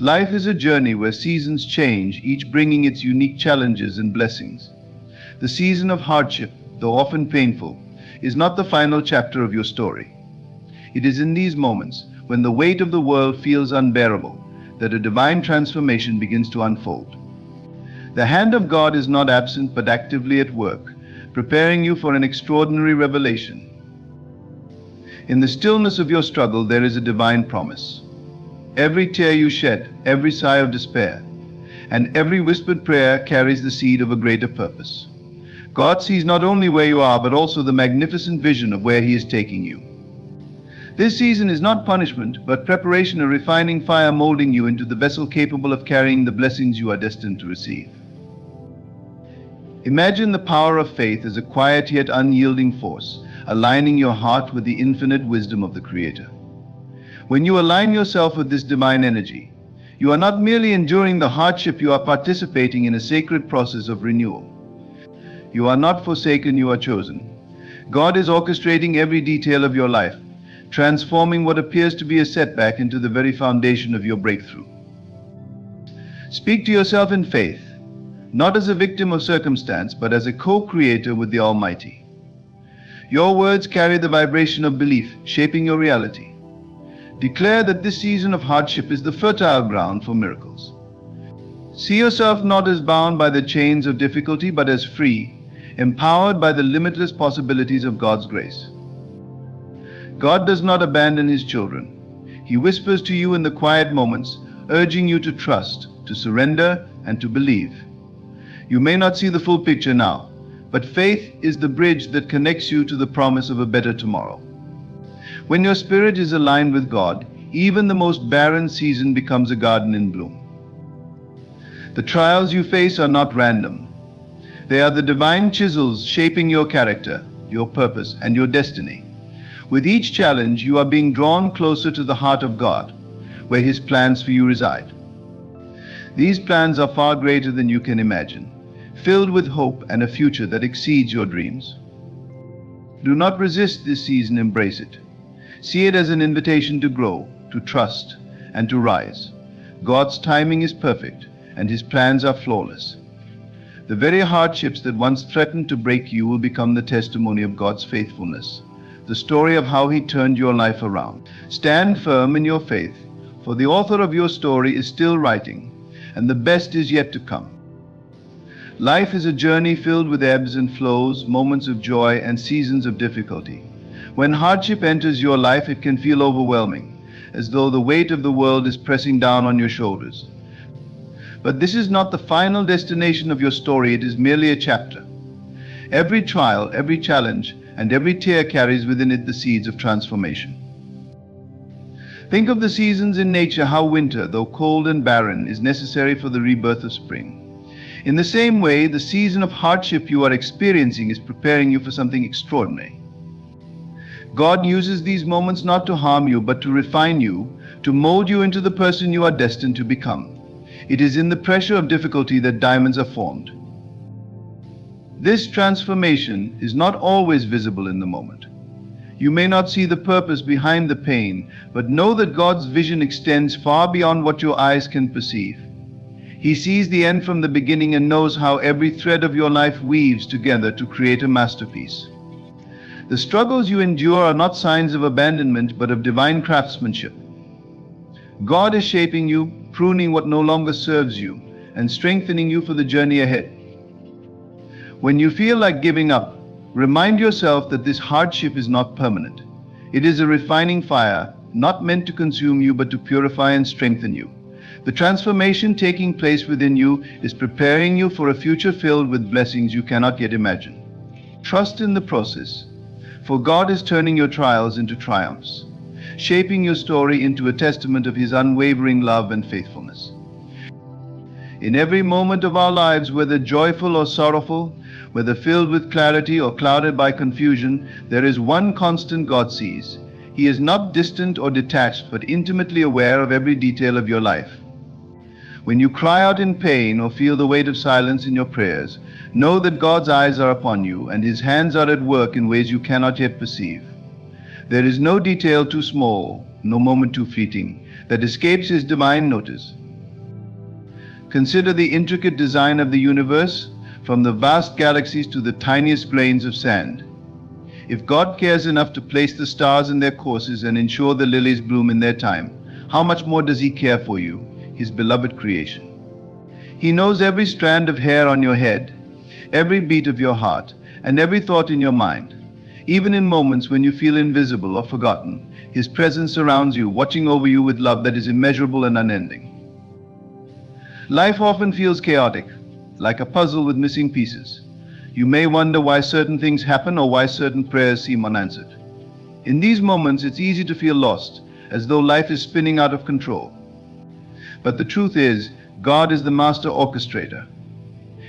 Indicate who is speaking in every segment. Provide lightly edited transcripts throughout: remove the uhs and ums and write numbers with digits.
Speaker 1: Life is a journey where seasons change, each bringing its unique challenges and blessings. The season of hardship, though often painful, is not the final chapter of your story. It is in these moments, when the weight of the world feels unbearable, that a divine transformation begins to unfold. The hand of God is not absent but actively at work, preparing you for an extraordinary revelation. In the stillness of your struggle, there is a divine promise. Every tear you shed, every sigh of despair, and every whispered prayer carries the seed of a greater purpose. God sees not only where you are, but also the magnificent vision of where He is taking you. This season is not punishment, but preparation, a refining fire molding you into the vessel capable of carrying the blessings you are destined to receive. Imagine the power of faith as a quiet yet unyielding force, aligning your heart with the infinite wisdom of the Creator. When you align yourself with this divine energy, you are not merely enduring the hardship, you are participating in a sacred process of renewal. You are not forsaken, you are chosen. God is orchestrating every detail of your life, transforming what appears to be a setback into the very foundation of your breakthrough. Speak to yourself in faith, not as a victim of circumstance, but as a co-creator with the Almighty. Your words carry the vibration of belief, shaping your reality. Declare that this season of hardship is the fertile ground for miracles. See yourself not as bound by the chains of difficulty, but as free, empowered by the limitless possibilities of God's grace. God does not abandon His children. He whispers to you in the quiet moments, urging you to trust, to surrender, and to believe. You may not see the full picture now, but faith is the bridge that connects you to the promise of a better tomorrow. When your spirit is aligned with God, even the most barren season becomes a garden in bloom. The trials you face are not random. They are the divine chisels shaping your character, your purpose, and your destiny. With each challenge, you are being drawn closer to the heart of God, where His plans for you reside. These plans are far greater than you can imagine, filled with hope and a future that exceeds your dreams. Do not resist this season, embrace it. See it as an invitation to grow, to trust, and to rise. God's timing is perfect, and His plans are flawless. The very hardships that once threatened to break you will become the testimony of God's faithfulness, the story of how He turned your life around. Stand firm in your faith, for the author of your story is still writing, and the best is yet to come. Life is a journey filled with ebbs and flows, moments of joy and seasons of difficulty. When hardship enters your life, it can feel overwhelming, as though the weight of the world is pressing down on your shoulders. But this is not the final destination of your story, it is merely a chapter. Every trial, every challenge, and every tear carries within it the seeds of transformation. Think of the seasons in nature, how winter, though cold and barren, is necessary for the rebirth of spring. In the same way, the season of hardship you are experiencing is preparing you for something extraordinary. God uses these moments not to harm you, but to refine you, to mold you into the person you are destined to become. It is in the pressure of difficulty that diamonds are formed. This transformation is not always visible in the moment. You may not see the purpose behind the pain, but know that God's vision extends far beyond what your eyes can perceive. He sees the end from the beginning and knows how every thread of your life weaves together to create a masterpiece. The struggles you endure are not signs of abandonment, but of divine craftsmanship. God is shaping you, pruning what no longer serves you, and strengthening you for the journey ahead. When you feel like giving up, remind yourself that this hardship is not permanent. It is a refining fire, not meant to consume you, but to purify and strengthen you. The transformation taking place within you is preparing you for a future filled with blessings you cannot yet imagine. Trust in the process, for God is turning your trials into triumphs, shaping your story into a testament of His unwavering love and faithfulness. In every moment of our lives, whether joyful or sorrowful, whether filled with clarity or clouded by confusion, there is one constant God sees. He is not distant or detached, but intimately aware of every detail of your life. When you cry out in pain or feel the weight of silence in your prayers, know that God's eyes are upon you and His hands are at work in ways you cannot yet perceive. There is no detail too small, no moment too fleeting, that escapes His divine notice. Consider the intricate design of the universe, from the vast galaxies to the tiniest grains of sand. If God cares enough to place the stars in their courses and ensure the lilies bloom in their time, how much more does He care for you, His beloved creation? He knows every strand of hair on your head, every beat of your heart, and every thought in your mind. Even in moments when you feel invisible or forgotten, His presence surrounds you, watching over you with love that is immeasurable and unending. Life often feels chaotic, like a puzzle with missing pieces. You may wonder why certain things happen or why certain prayers seem unanswered. In these moments, it's easy to feel lost, as though life is spinning out of control. But the truth is, God is the master orchestrator.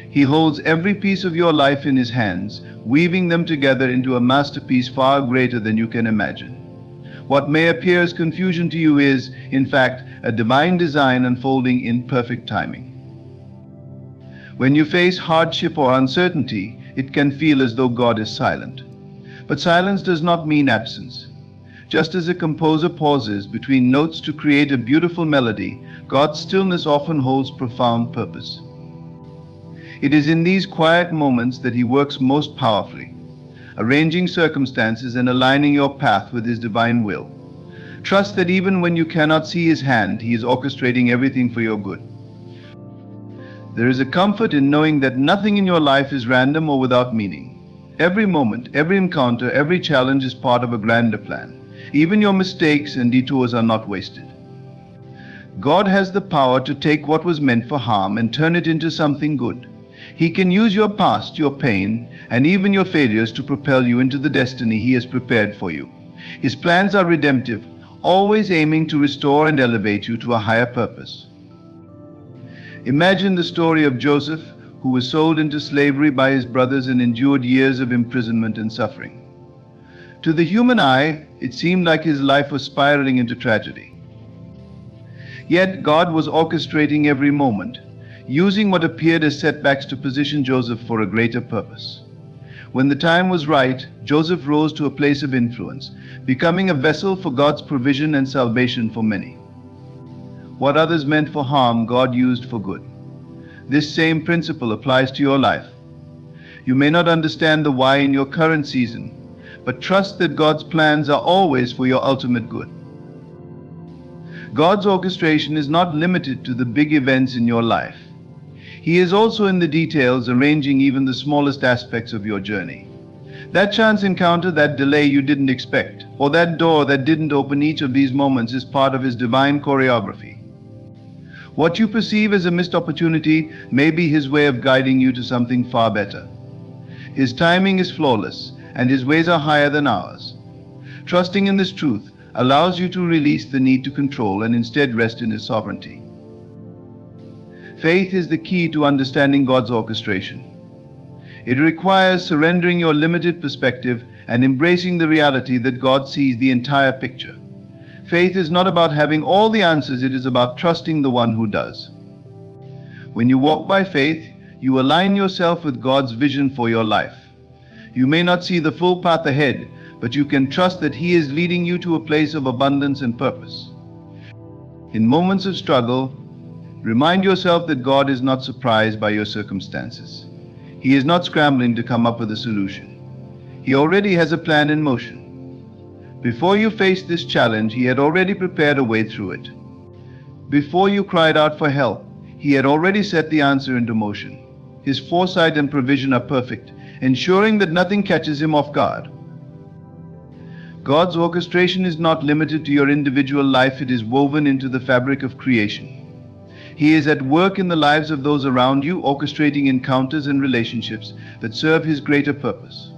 Speaker 1: He holds every piece of your life in His hands, weaving them together into a masterpiece far greater than you can imagine. What may appear as confusion to you is, in fact, a divine design unfolding in perfect timing. When you face hardship or uncertainty, it can feel as though God is silent. But silence does not mean absence. Just as a composer pauses between notes to create a beautiful melody, God's stillness often holds profound purpose. It is in these quiet moments that He works most powerfully, arranging circumstances and aligning your path with His divine will. Trust that even when you cannot see His hand, He is orchestrating everything for your good. There is a comfort in knowing that nothing in your life is random or without meaning. Every moment, every encounter, every challenge is part of a grander plan. Even your mistakes and detours are not wasted. God has the power to take what was meant for harm and turn it into something good. He can use your past, your pain, and even your failures to propel you into the destiny He has prepared for you. His plans are redemptive, always aiming to restore and elevate you to a higher purpose. Imagine the story of Joseph, who was sold into slavery by his brothers and endured years of imprisonment and suffering. To the human eye, it seemed like his life was spiraling into tragedy. Yet God was orchestrating every moment, using what appeared as setbacks to position Joseph for a greater purpose. When the time was right, Joseph rose to a place of influence, becoming a vessel for God's provision and salvation for many. What others meant for harm, God used for good. This same principle applies to your life. You may not understand the why in your current season, but trust that God's plans are always for your ultimate good. God's orchestration is not limited to the big events in your life. He is also in the details, arranging even the smallest aspects of your journey. That chance encounter, that delay you didn't expect, or that door that didn't open, each of these moments is part of His divine choreography. What you perceive as a missed opportunity may be His way of guiding you to something far better. His timing is flawless, and His ways are higher than ours. Trusting in this truth allows you to release the need to control and instead rest in His sovereignty. Faith is the key to understanding God's orchestration. It requires surrendering your limited perspective and embracing the reality that God sees the entire picture. Faith is not about having all the answers, it is about trusting the one who does. When you walk by faith, you align yourself with God's vision for your life. You may not see the full path ahead, but you can trust that He is leading you to a place of abundance and purpose. In moments of struggle, remind yourself that God is not surprised by your circumstances. He is not scrambling to come up with a solution. He already has a plan in motion. Before you faced this challenge, He had already prepared a way through it. Before you cried out for help, He had already set the answer into motion. His foresight and provision are perfect, ensuring that nothing catches Him off guard. God's orchestration is not limited to your individual life, it is woven into the fabric of creation. He is at work in the lives of those around you, orchestrating encounters and relationships that serve His greater purpose.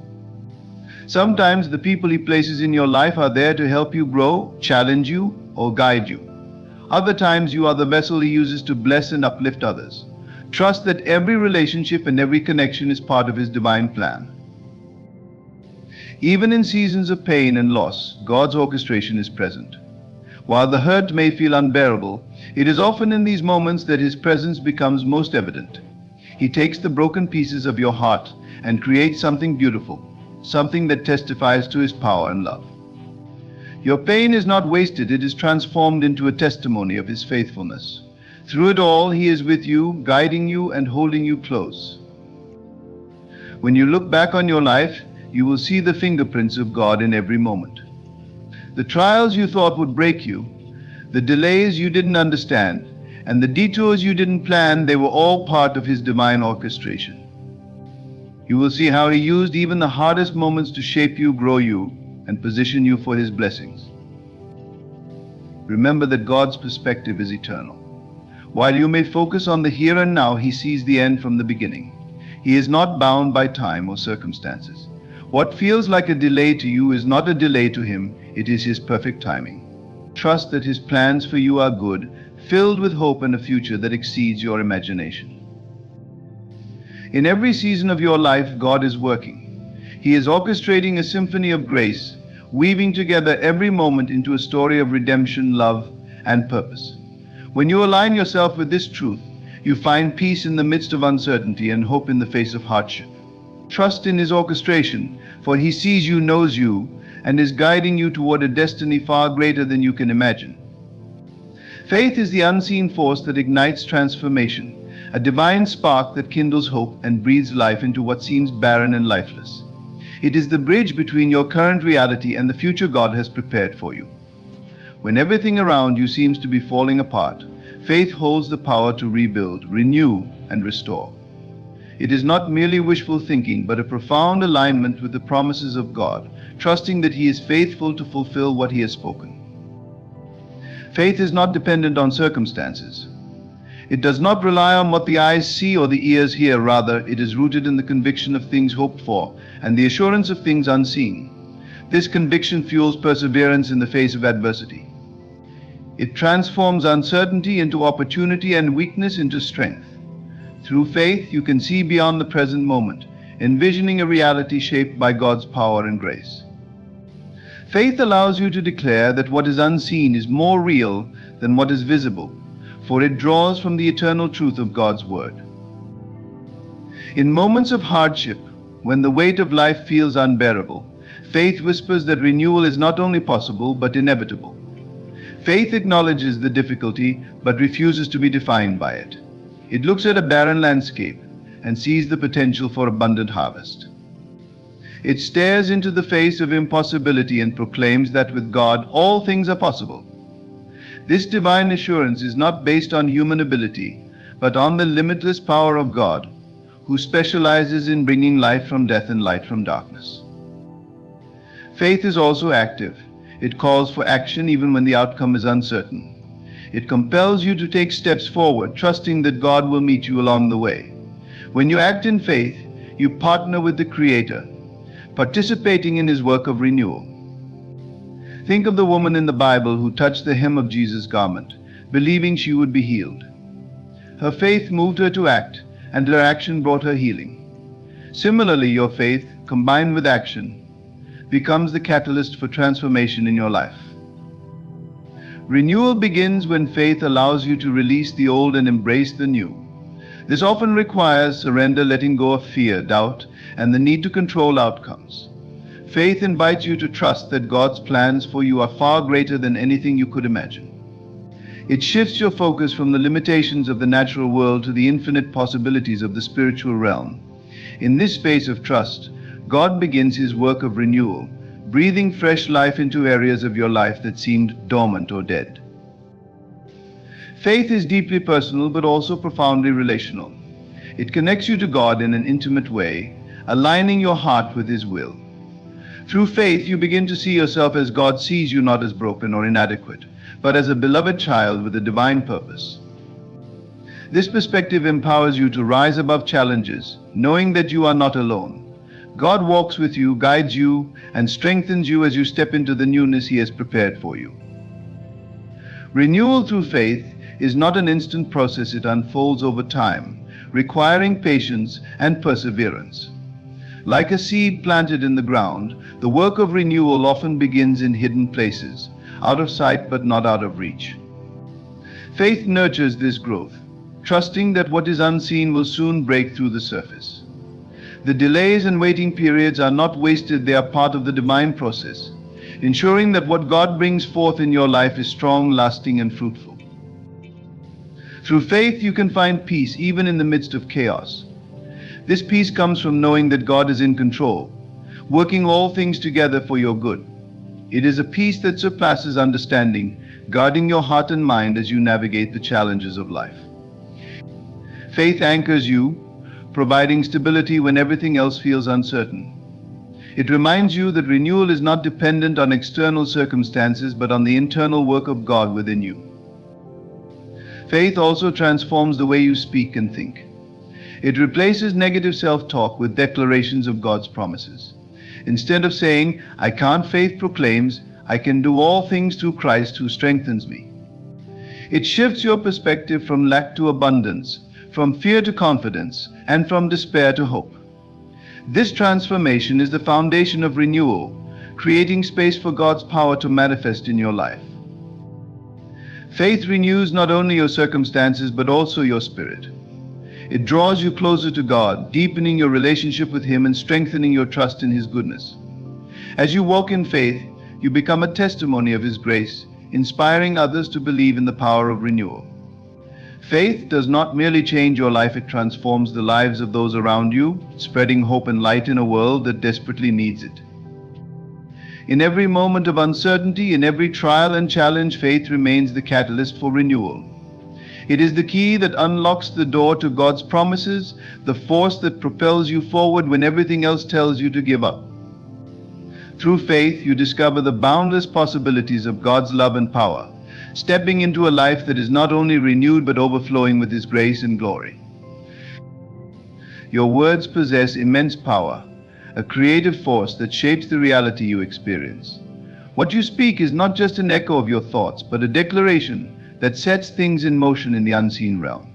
Speaker 1: Sometimes the people He places in your life are there to help you grow, challenge you, or guide you. Other times you are the vessel He uses to bless and uplift others. Trust that every relationship and every connection is part of His divine plan. Even in seasons of pain and loss, God's orchestration is present. While the hurt may feel unbearable, it is often in these moments that His presence becomes most evident. He takes the broken pieces of your heart and creates something beautiful, something that testifies to His power and love. Your pain is not wasted, it is transformed into a testimony of His faithfulness. Through it all, He is with you, guiding you and holding you close. When you look back on your life, you will see the fingerprints of God in every moment. The trials you thought would break you, the delays you didn't understand, and the detours you didn't plan, they were all part of His divine orchestration. You will see how He used even the hardest moments to shape you, grow you, and position you for His blessings. Remember that God's perspective is eternal. While you may focus on the here and now, He sees the end from the beginning. He is not bound by time or circumstances. What feels like a delay to you is not a delay to Him, it is His perfect timing. Trust that His plans for you are good, filled with hope and a future that exceeds your imagination. In every season of your life, God is working. He is orchestrating a symphony of grace, weaving together every moment into a story of redemption, love, and purpose. When you align yourself with this truth, you find peace in the midst of uncertainty and hope in the face of hardship. Trust in His orchestration, for He sees you, knows you, and is guiding you toward a destiny far greater than you can imagine. Faith is the unseen force that ignites transformation, a divine spark that kindles hope and breathes life into what seems barren and lifeless. It is the bridge between your current reality and the future God has prepared for you. When everything around you seems to be falling apart, faith holds the power to rebuild, renew, and restore. It is not merely wishful thinking, but a profound alignment with the promises of God, trusting that He is faithful to fulfill what He has spoken. Faith is not dependent on circumstances. It does not rely on what the eyes see or the ears hear. Rather, it is rooted in the conviction of things hoped for and the assurance of things unseen. This conviction fuels perseverance in the face of adversity. It transforms uncertainty into opportunity and weakness into strength. Through faith, you can see beyond the present moment, envisioning a reality shaped by God's power and grace. Faith allows you to declare that what is unseen is more real than what is visible, for it draws from the eternal truth of God's Word. In moments of hardship, when the weight of life feels unbearable, faith whispers that renewal is not only possible but inevitable. Faith acknowledges the difficulty but refuses to be defined by it. It looks at a barren landscape and sees the potential for abundant harvest. It stares into the face of impossibility and proclaims that with God all things are possible. This divine assurance is not based on human ability, but on the limitless power of God, who specializes in bringing life from death and light from darkness. Faith is also active. It calls for action even when the outcome is uncertain. It compels you to take steps forward, trusting that God will meet you along the way. When you act in faith, you partner with the Creator, participating in His work of renewal. Think of the woman in the Bible who touched the hem of Jesus' garment, believing she would be healed. Her faith moved her to act, and her action brought her healing. Similarly, your faith, combined with action, becomes the catalyst for transformation in your life. Renewal begins when faith allows you to release the old and embrace the new. This often requires surrender, letting go of fear, doubt, and the need to control outcomes. Faith invites you to trust that God's plans for you are far greater than anything you could imagine. It shifts your focus from the limitations of the natural world to the infinite possibilities of the spiritual realm. In this space of trust, God begins His work of renewal, breathing fresh life into areas of your life that seemed dormant or dead. Faith is deeply personal but also profoundly relational. It connects you to God in an intimate way, aligning your heart with His will. Through faith, you begin to see yourself as God sees you, not as broken or inadequate, but as a beloved child with a divine purpose. This perspective empowers you to rise above challenges, knowing that you are not alone. God walks with you, guides you, and strengthens you as you step into the newness He has prepared for you. Renewal through faith is not an instant process. It unfolds over time, requiring patience and perseverance. Like a seed planted in the ground, the work of renewal often begins in hidden places, out of sight but not out of reach. Faith nurtures this growth, trusting that what is unseen will soon break through the surface. The delays and waiting periods are not wasted, they are part of the divine process, ensuring that what God brings forth in your life is strong, lasting, and fruitful. Through faith, you can find peace even in the midst of chaos. This peace comes from knowing that God is in control, working all things together for your good. It is a peace that surpasses understanding, guarding your heart and mind as you navigate the challenges of life. Faith anchors you, providing stability when everything else feels uncertain. It reminds you that renewal is not dependent on external circumstances, but on the internal work of God within you. Faith also transforms the way you speak and think. It replaces negative self-talk with declarations of God's promises. Instead of saying, "I can't," faith proclaims, "I can do all things through Christ who strengthens me." It shifts your perspective from lack to abundance, from fear to confidence, and from despair to hope. This transformation is the foundation of renewal, creating space for God's power to manifest in your life. Faith renews not only your circumstances but also your spirit. It draws you closer to God, deepening your relationship with Him and strengthening your trust in His goodness. As you walk in faith, you become a testimony of His grace, inspiring others to believe in the power of renewal. Faith does not merely change your life, it transforms the lives of those around you, spreading hope and light in a world that desperately needs it. In every moment of uncertainty, in every trial and challenge, faith remains the catalyst for renewal. It is the key that unlocks the door to God's promises, the force that propels you forward when everything else tells you to give up. Through faith, you discover the boundless possibilities of God's love and power, stepping into a life that is not only renewed but overflowing with His grace and glory. Your words possess immense power, a creative force that shapes the reality you experience. What you speak is not just an echo of your thoughts, but a declaration that sets things in motion in the unseen realm.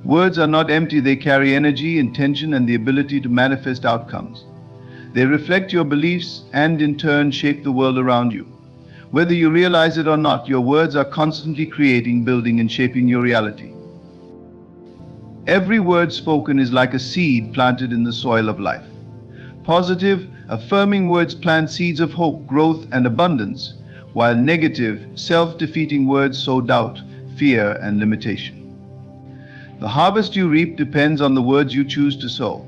Speaker 1: Words are not empty, they carry energy, intention, and the ability to manifest outcomes. They reflect your beliefs and, in turn, shape the world around you. Whether you realize it or not, your words are constantly creating, building, and shaping your reality. Every word spoken is like a seed planted in the soil of life. Positive, affirming words plant seeds of hope, growth, and abundance, while negative, self-defeating words sow doubt, fear, and limitation. The harvest you reap depends on the words you choose to sow.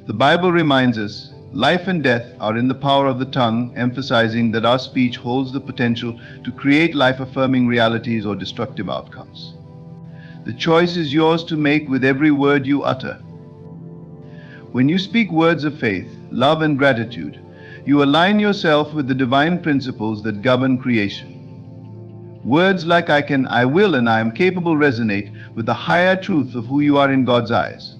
Speaker 1: The Bible reminds us, life and death are in the power of the tongue, emphasizing that our speech holds the potential to create life-affirming realities or destructive outcomes. The choice is yours to make with every word you utter. When you speak words of faith, love, and gratitude, you align yourself with the divine principles that govern creation. Words like "I can," "I will," and "I am capable" resonate with the higher truth of who you are in God's eyes.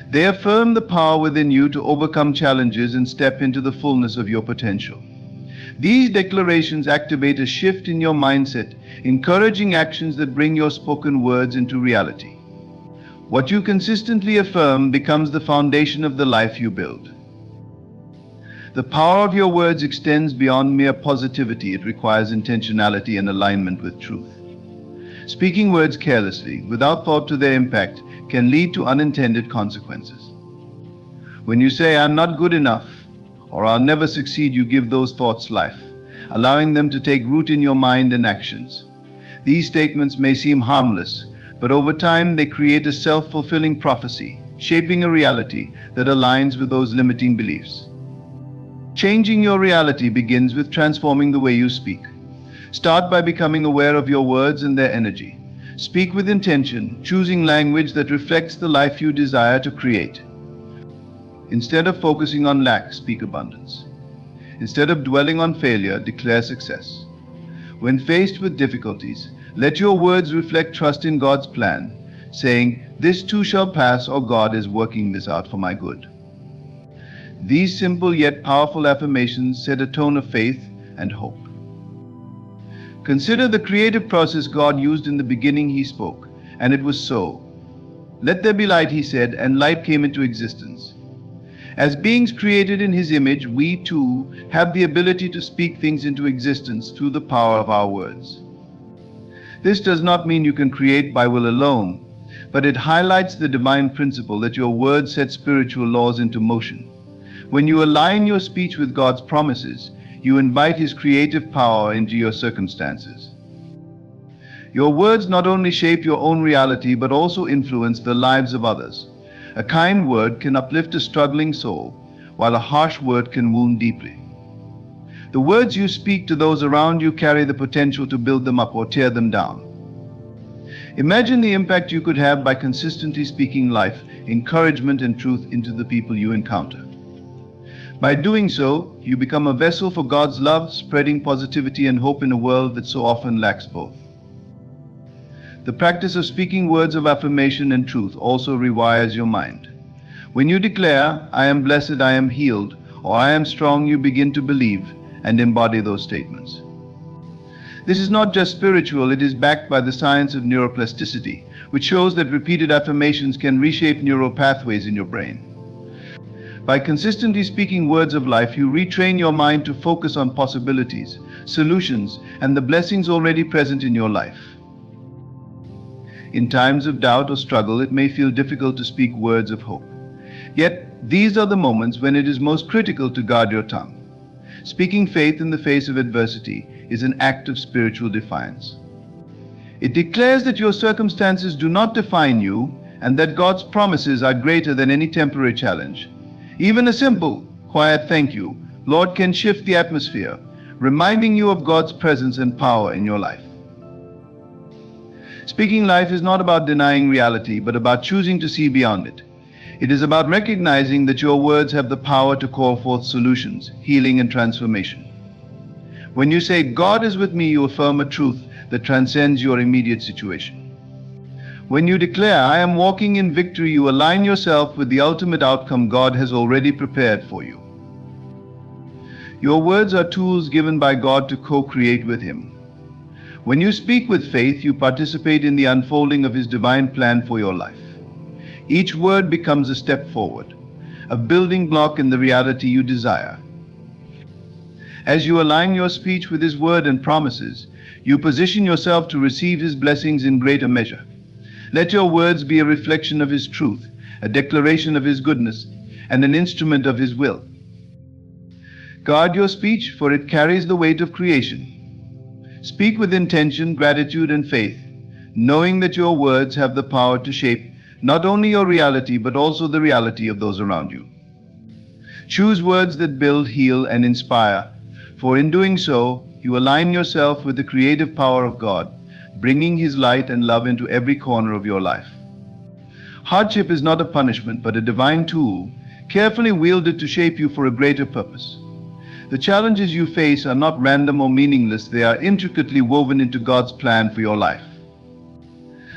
Speaker 1: They affirm the power within you to overcome challenges and step into the fullness of your potential. These declarations activate a shift in your mindset, encouraging actions that bring your spoken words into reality. What you consistently affirm becomes the foundation of the life you build. The power of your words extends beyond mere positivity. It requires intentionality and alignment with truth. Speaking words carelessly, without thought to their impact, can lead to unintended consequences. When you say, "I'm not good enough," or "I'll never succeed," you give those thoughts life, allowing them to take root in your mind and actions. These statements may seem harmless, but over time they create a self-fulfilling prophecy, shaping a reality that aligns with those limiting beliefs. Changing your reality begins with transforming the way you speak. Start by becoming aware of your words and their energy. Speak with intention, choosing language that reflects the life you desire to create. Instead of focusing on lack, speak abundance. Instead of dwelling on failure, declare success. When faced with difficulties, let your words reflect trust in God's plan, saying, "This too shall pass," or "God is working this out for my good." These simple yet powerful affirmations set a tone of faith and hope. Consider the creative process God used in the beginning. He spoke, and it was so. "Let there be light," He said, and light came into existence. As beings created in His image, we too have the ability to speak things into existence through the power of our words. This does not mean you can create by will alone, but it highlights the divine principle that your words set spiritual laws into motion. When you align your speech with God's promises, you invite His creative power into your circumstances. Your words not only shape your own reality but also influence the lives of others. A kind word can uplift a struggling soul, while a harsh word can wound deeply. The words you speak to those around you carry the potential to build them up or tear them down. Imagine the impact you could have by consistently speaking life, encouragement, and truth into the people you encounter. By doing so, you become a vessel for God's love, spreading positivity and hope in a world that so often lacks both. The practice of speaking words of affirmation and truth also rewires your mind. When you declare, "I am blessed, I am healed," or "I am strong," you begin to believe and embody those statements. This is not just spiritual, it is backed by the science of neuroplasticity, which shows that repeated affirmations can reshape neural pathways in your brain. By consistently speaking words of life, you retrain your mind to focus on possibilities, solutions, and the blessings already present in your life. In times of doubt or struggle, it may feel difficult to speak words of hope. Yet, these are the moments when it is most critical to guard your tongue. Speaking faith in the face of adversity is an act of spiritual defiance. It declares that your circumstances do not define you and that God's promises are greater than any temporary challenge. Even a simple, quiet thank you, Lord, can shift the atmosphere, reminding you of God's presence and power in your life. Speaking life is not about denying reality, but about choosing to see beyond it. It is about recognizing that your words have the power to call forth solutions, healing, and transformation. When you say, "God is with me," you affirm a truth that transcends your immediate situation. When you declare, "I am walking in victory," you align yourself with the ultimate outcome God has already prepared for you. Your words are tools given by God to co-create with Him. When you speak with faith, you participate in the unfolding of His divine plan for your life. Each word becomes a step forward, a building block in the reality you desire. As you align your speech with His word and promises, you position yourself to receive His blessings in greater measure. Let your words be a reflection of His truth, a declaration of His goodness, and an instrument of His will. Guard your speech, for it carries the weight of creation. Speak with intention, gratitude, and faith, knowing that your words have the power to shape not only your reality, but also the reality of those around you. Choose words that build, heal, and inspire, for in doing so, you align yourself with the creative power of God, bringing His light and love into every corner of your life. Hardship is not a punishment, but a divine tool, carefully wielded to shape you for a greater purpose. The challenges you face are not random or meaningless, they are intricately woven into God's plan for your life.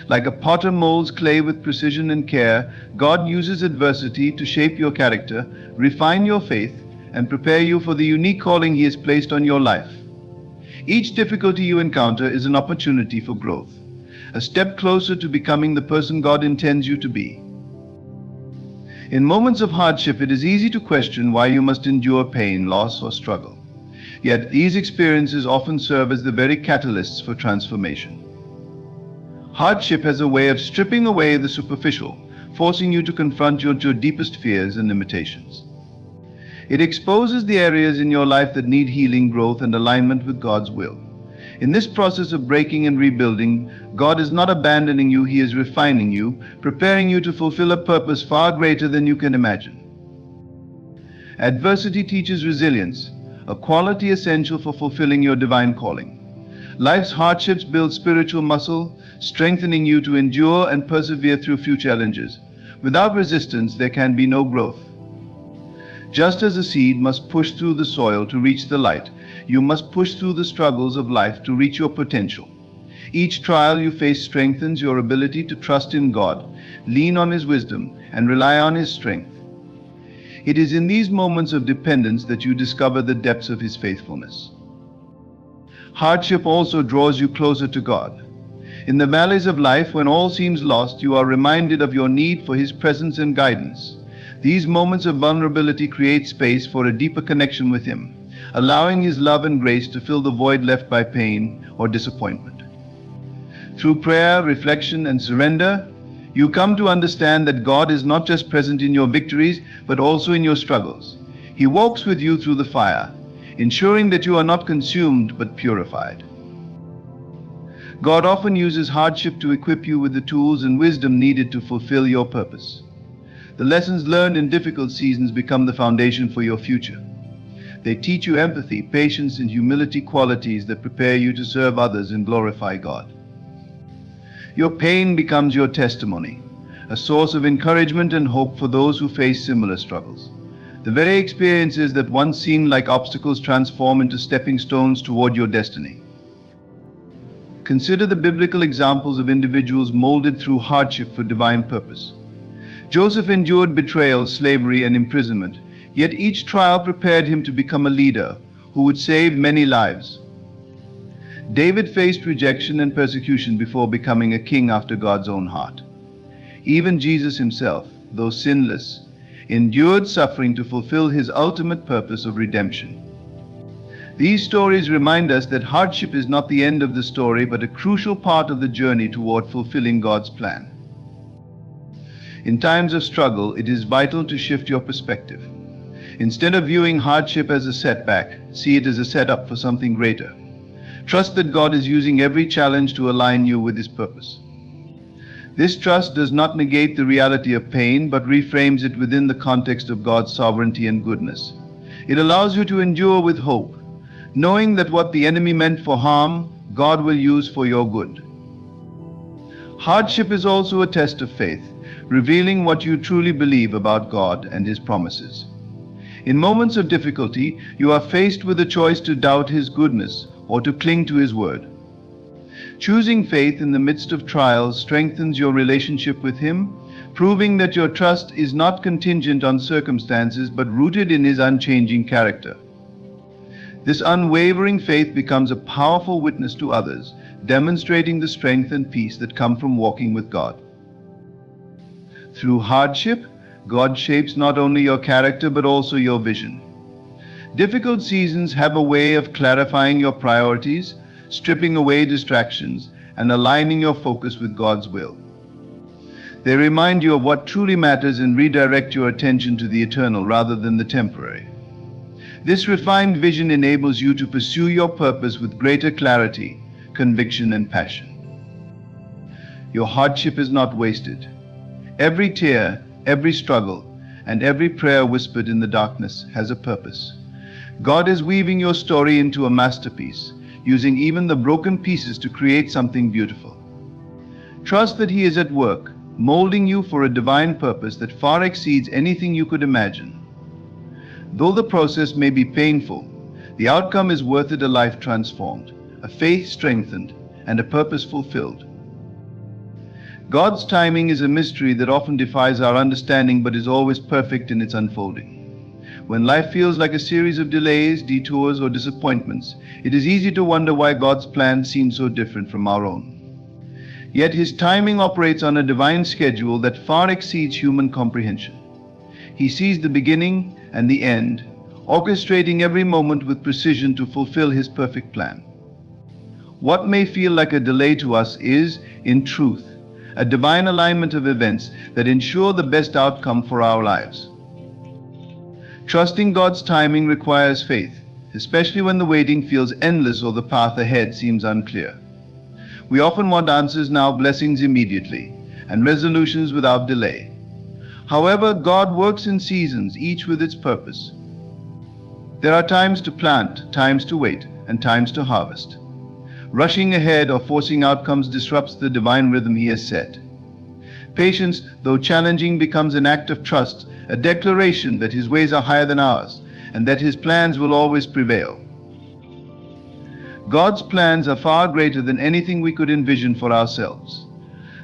Speaker 1: Like a potter molds clay with precision and care, God uses adversity to shape your character, refine your faith, and prepare you for the unique calling He has placed on your life. Each difficulty you encounter is an opportunity for growth, a step closer to becoming the person God intends you to be. In moments of hardship, it is easy to question why you must endure pain, loss, or struggle. Yet these experiences often serve as the very catalysts for transformation. Hardship has a way of stripping away the superficial, forcing you to confront your deepest fears and limitations. It exposes the areas in your life that need healing, growth, and alignment with God's will. In this process of breaking and rebuilding, God is not abandoning you, He is refining you, preparing you to fulfill a purpose far greater than you can imagine. Adversity teaches resilience, a quality essential for fulfilling your divine calling. Life's hardships build spiritual muscle, strengthening you to endure and persevere through future challenges. Without resistance, there can be no growth. Just as a seed must push through the soil to reach the light, you must push through the struggles of life to reach your potential. Each trial you face strengthens your ability to trust in God, lean on His wisdom, and rely on His strength. It is in these moments of dependence that you discover the depths of His faithfulness. Hardship also draws you closer to God. In the valleys of life, when all seems lost, you are reminded of your need for His presence and guidance. These moments of vulnerability create space for a deeper connection with Him, allowing His love and grace to fill the void left by pain or disappointment. Through prayer, reflection, and surrender, you come to understand that God is not just present in your victories, but also in your struggles. He walks with you through the fire, ensuring that you are not consumed but purified. God often uses hardship to equip you with the tools and wisdom needed to fulfill your purpose. The lessons learned in difficult seasons become the foundation for your future. They teach you empathy, patience, and humility, qualities that prepare you to serve others and glorify God. Your pain becomes your testimony, a source of encouragement and hope for those who face similar struggles. The very experiences that once seemed like obstacles transform into stepping stones toward your destiny. Consider the biblical examples of individuals molded through hardship for divine purpose. Joseph endured betrayal, slavery, and imprisonment, yet each trial prepared him to become a leader who would save many lives. David faced rejection and persecution before becoming a king after God's own heart. Even Jesus himself, though sinless, endured suffering to fulfill his ultimate purpose of redemption. These stories remind us that hardship is not the end of the story, but a crucial part of the journey toward fulfilling God's plan. In times of struggle, it is vital to shift your perspective. Instead of viewing hardship as a setback, see it as a setup for something greater. Trust that God is using every challenge to align you with His purpose. This trust does not negate the reality of pain, but reframes it within the context of God's sovereignty and goodness. It allows you to endure with hope, knowing that what the enemy meant for harm, God will use for your good. Hardship is also a test of faith, revealing what you truly believe about God and His promises. In moments of difficulty, you are faced with a choice to doubt His goodness or to cling to His word. Choosing faith in the midst of trials strengthens your relationship with Him, proving that your trust is not contingent on circumstances but rooted in His unchanging character. This unwavering faith becomes a powerful witness to others, demonstrating the strength and peace that come from walking with God. Through hardship, God shapes not only your character but also your vision. Difficult seasons have a way of clarifying your priorities, stripping away distractions, and aligning your focus with God's will. They remind you of what truly matters and redirect your attention to the eternal rather than the temporary. This refined vision enables you to pursue your purpose with greater clarity, conviction, and passion. Your hardship is not wasted. Every tear, every struggle, and every prayer whispered in the darkness has a purpose. God is weaving your story into a masterpiece, using even the broken pieces to create something beautiful. Trust that He is at work, molding you for a divine purpose that far exceeds anything you could imagine. Though the process may be painful, the outcome is worth it: a life transformed, a faith strengthened, and a purpose fulfilled. God's timing is a mystery that often defies our understanding but is always perfect in its unfolding. When life feels like a series of delays, detours, or disappointments, it is easy to wonder why God's plans seem so different from our own. Yet His timing operates on a divine schedule that far exceeds human comprehension. He sees the beginning and the end, orchestrating every moment with precision to fulfill His perfect plan. What may feel like a delay to us is, in truth, a divine alignment of events that ensure the best outcome for our lives. Trusting God's timing requires faith, especially when the waiting feels endless or the path ahead seems unclear. We often want answers now, blessings immediately, and resolutions without delay. However, God works in seasons, each with its purpose. There are times to plant, times to wait, and times to harvest. Rushing ahead or forcing outcomes disrupts the divine rhythm He has set. Patience, though challenging, becomes an act of trust, a declaration that His ways are higher than ours, and that His plans will always prevail. God's plans are far greater than anything we could envision for ourselves.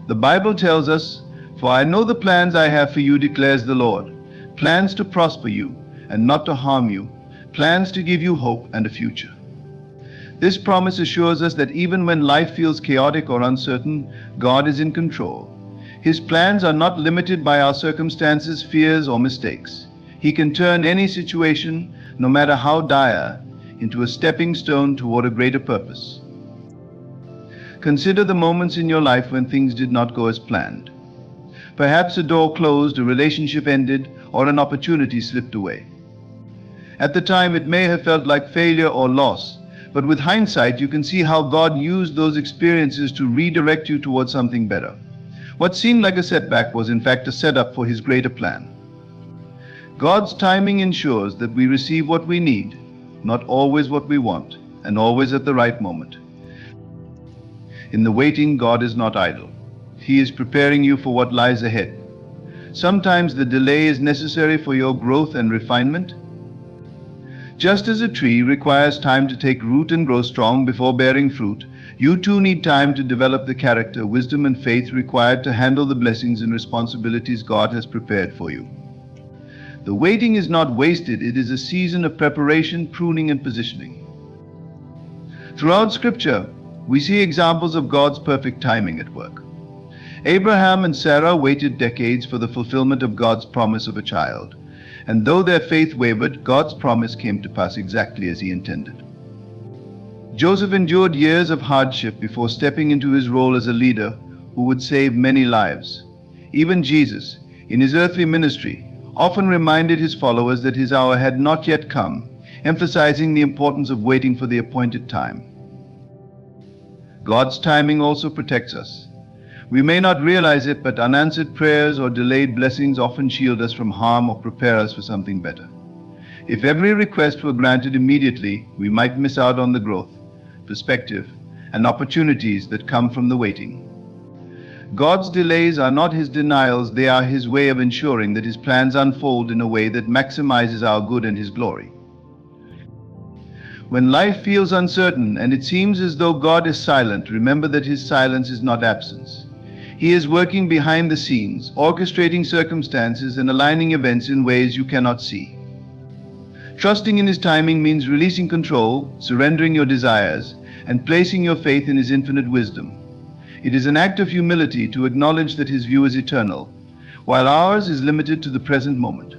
Speaker 1: The Bible tells us, "For I know the plans I have for you, declares the Lord, plans to prosper you and not to harm you, plans to give you hope and a future." This promise assures us that even when life feels chaotic or uncertain, God is in control. His plans are not limited by our circumstances, fears, or mistakes. He can turn any situation, no matter how dire, into a stepping stone toward a greater purpose. Consider the moments in your life when things did not go as planned. Perhaps a door closed, a relationship ended, or an opportunity slipped away. At the time, it may have felt like failure or loss, But with hindsight, you can see how God used those experiences to redirect you towards something better. What seemed like a setback was in fact a setup for His greater plan. God's timing ensures that we receive what we need, not always what we want, and always at the right moment. In the waiting, God is not idle. He is preparing you for what lies ahead. Sometimes the delay is necessary for your growth and refinement. Just as a tree requires time to take root and grow strong before bearing fruit, you too need time to develop the character, wisdom, and faith required to handle the blessings and responsibilities God has prepared for you. The waiting is not wasted, it is a season of preparation, pruning, and positioning. Throughout Scripture, we see examples of God's perfect timing at work. Abraham and Sarah waited decades for the fulfillment of God's promise of a child, and though their faith wavered, God's promise came to pass exactly as He intended. Joseph endured years of hardship before stepping into his role as a leader who would save many lives. Even Jesus, in His earthly ministry, often reminded His followers that His hour had not yet come, emphasizing the importance of waiting for the appointed time. God's timing also protects us. We may not realize it, but unanswered prayers or delayed blessings often shield us from harm or prepare us for something better. If every request were granted immediately, we might miss out on the growth, perspective, and opportunities that come from the waiting. God's delays are not His denials, they are His way of ensuring that His plans unfold in a way that maximizes our good and His glory. When life feels uncertain and it seems as though God is silent, remember that His silence is not absence. He is working behind the scenes, orchestrating circumstances and aligning events in ways you cannot see. Trusting in His timing means releasing control, surrendering your desires, and placing your faith in His infinite wisdom. It is an act of humility to acknowledge that His view is eternal, while ours is limited to the present moment.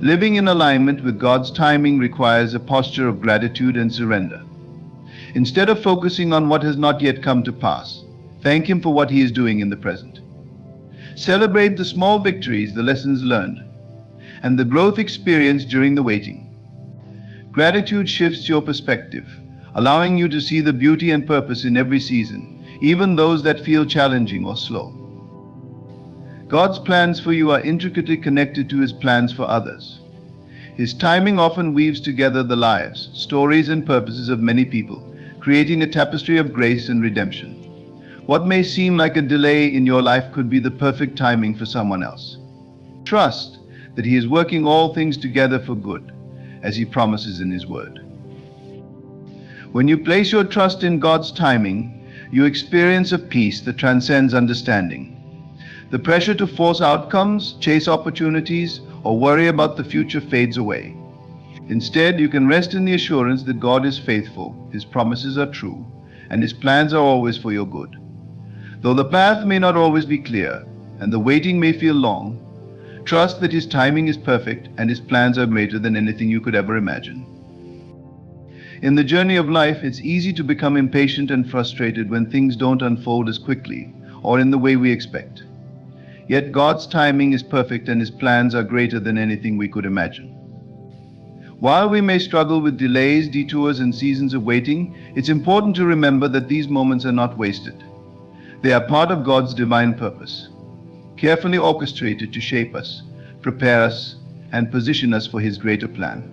Speaker 1: Living in alignment with God's timing requires a posture of gratitude and surrender. Instead of focusing on what has not yet come to pass, thank Him for what He is doing in the present. Celebrate the small victories, the lessons learned, and the growth experienced during the waiting. Gratitude shifts your perspective, allowing you to see the beauty and purpose in every season, even those that feel challenging or slow. God's plans for you are intricately connected to His plans for others. His timing often weaves together the lives, stories, and purposes of many people, creating a tapestry of grace and redemption. What may seem like a delay in your life could be the perfect timing for someone else. Trust that He is working all things together for good, as He promises in His Word. When you place your trust in God's timing, you experience a peace that transcends understanding. The pressure to force outcomes, chase opportunities, or worry about the future fades away. Instead, you can rest in the assurance that God is faithful, His promises are true, and His plans are always for your good. Though the path may not always be clear, and the waiting may feel long, trust that His timing is perfect and His plans are greater than anything you could ever imagine. In the journey of life, it's easy to become impatient and frustrated when things don't unfold as quickly or in the way we expect. Yet God's timing is perfect and His plans are greater than anything we could imagine. While we may struggle with delays, detours, and seasons of waiting, it's important to remember that these moments are not wasted. They are part of God's divine purpose, carefully orchestrated to shape us, prepare us, and position us for His greater plan.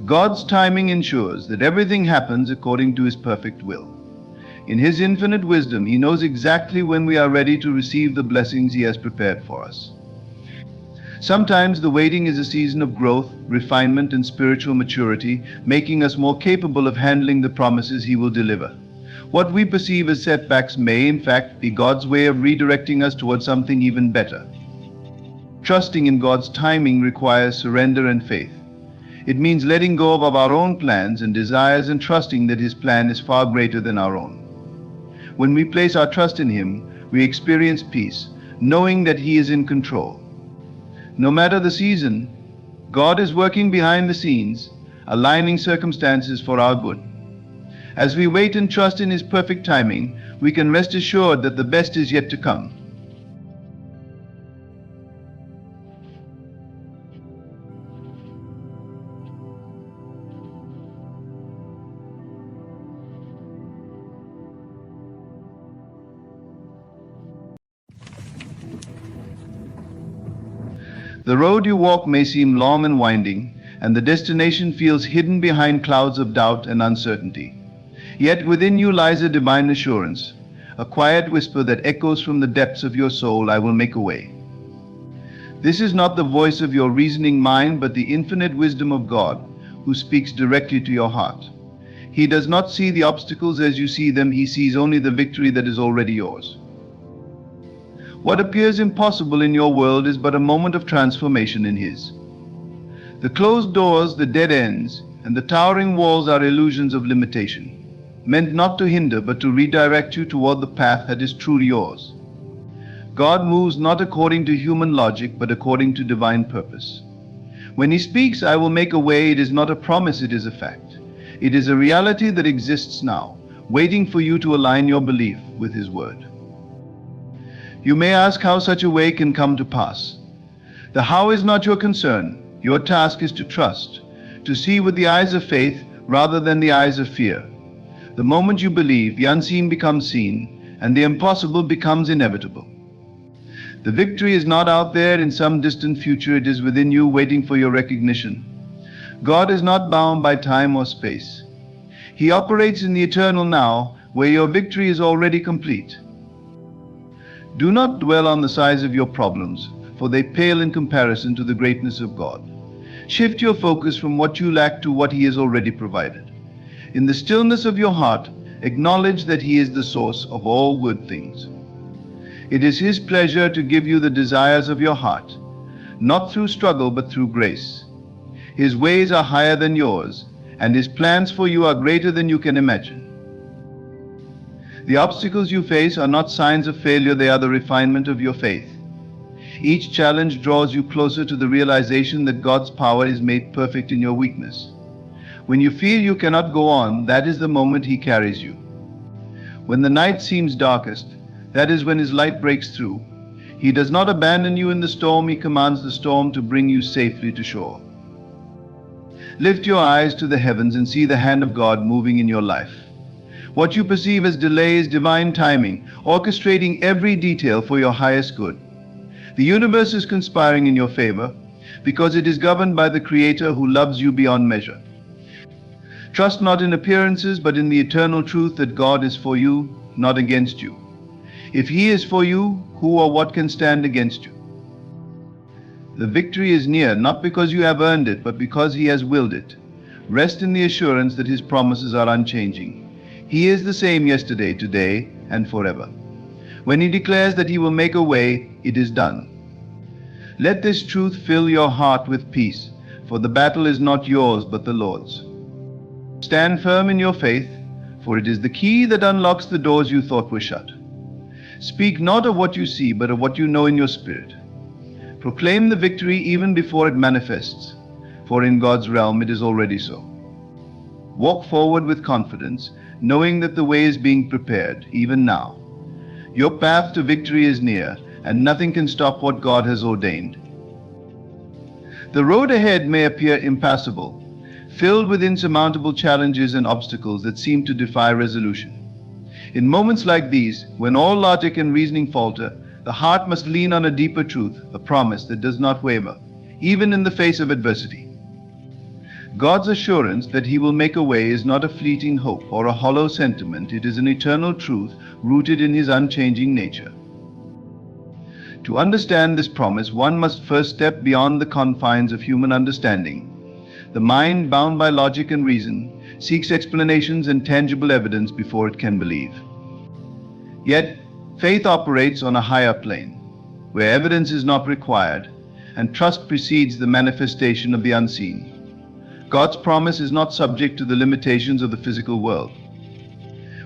Speaker 1: God's timing ensures that everything happens according to His perfect will. In His infinite wisdom, He knows exactly when we are ready to receive the blessings He has prepared for us. Sometimes the waiting is a season of growth, refinement, and spiritual maturity, making us more capable of handling the promises He will deliver. What we perceive as setbacks may, in fact, be God's way of redirecting us towards something even better. Trusting in God's timing requires surrender and faith. It means letting go of our own plans and desires and trusting that His plan is far greater than our own. When we place our trust in Him, we experience peace, knowing that He is in control. No matter the season, God is working behind the scenes, aligning circumstances for our good. As we wait and trust in His perfect timing, we can rest assured that the best is yet to come. The road you walk may seem long and winding, and the destination feels hidden behind clouds of doubt and uncertainty. Yet within you lies a divine assurance, a quiet whisper that echoes from the depths of your soul, "I will make a way." This is not the voice of your reasoning mind, but the infinite wisdom of God, who speaks directly to your heart. He does not see the obstacles as you see them, he sees only the victory that is already yours. What appears impossible in your world is but a moment of transformation in his. The closed doors, the dead ends, and the towering walls are illusions of limitation, meant not to hinder but to redirect you toward the path that is truly yours. God moves not according to human logic, but according to divine purpose. When he speaks, "I will make a way," it is not a promise, it is a fact. It is a reality that exists now, waiting for you to align your belief with his word. You may ask how such a way can come to pass. The how is not your concern. Your task is to trust, to see with the eyes of faith rather than the eyes of fear. The moment you believe, the unseen becomes seen, and the impossible becomes inevitable. The victory is not out there in some distant future, it is within you, waiting for your recognition. God is not bound by time or space. He operates in the eternal now, where your victory is already complete. Do not dwell on the size of your problems, for they pale in comparison to the greatness of God. Shift your focus from what you lack to what he has already provided. In the stillness of your heart, acknowledge that he is the source of all good things. It is his pleasure to give you the desires of your heart, not through struggle but through grace. His ways are higher than yours, and his plans for you are greater than you can imagine. The obstacles you face are not signs of failure, they are the refinement of your faith. Each challenge draws you closer to the realization that God's power is made perfect in your weakness. When you feel you cannot go on, that is the moment he carries you. When the night seems darkest, that is when his light breaks through. He does not abandon you in the storm, he commands the storm to bring you safely to shore. Lift your eyes to the heavens and see the hand of God moving in your life. What you perceive as delay is divine timing, orchestrating every detail for your highest good. The universe is conspiring in your favor because it is governed by the Creator who loves you beyond measure. Trust not in appearances, but in the eternal truth that God is for you, not against you. If he is for you, who or what can stand against you? The victory is near, not because you have earned it, but because he has willed it. Rest in the assurance that his promises are unchanging. He is the same yesterday, today, and forever. When he declares that he will make a way, it is done. Let this truth fill your heart with peace, for the battle is not yours, but the Lord's. Stand firm in your faith, for it is the key that unlocks the doors you thought were shut. Speak not of what you see, but of what you know in your spirit. Proclaim the victory even before it manifests, for in God's realm it is already so. Walk forward with confidence, knowing that the way is being prepared, even now. Your path to victory is near, and nothing can stop what God has ordained. The road ahead may appear impassable, filled with insurmountable challenges and obstacles that seem to defy resolution. In moments like these, when all logic and reasoning falter, the heart must lean on a deeper truth, a promise that does not waver, even in the face of adversity. God's assurance that he will make a way is not a fleeting hope or a hollow sentiment, it is an eternal truth rooted in his unchanging nature. To understand this promise, one must first step beyond the confines of human understanding. The mind, bound by logic and reason, seeks explanations and tangible evidence before it can believe. Yet, faith operates on a higher plane, where evidence is not required, and trust precedes the manifestation of the unseen. God's promise is not subject to the limitations of the physical world.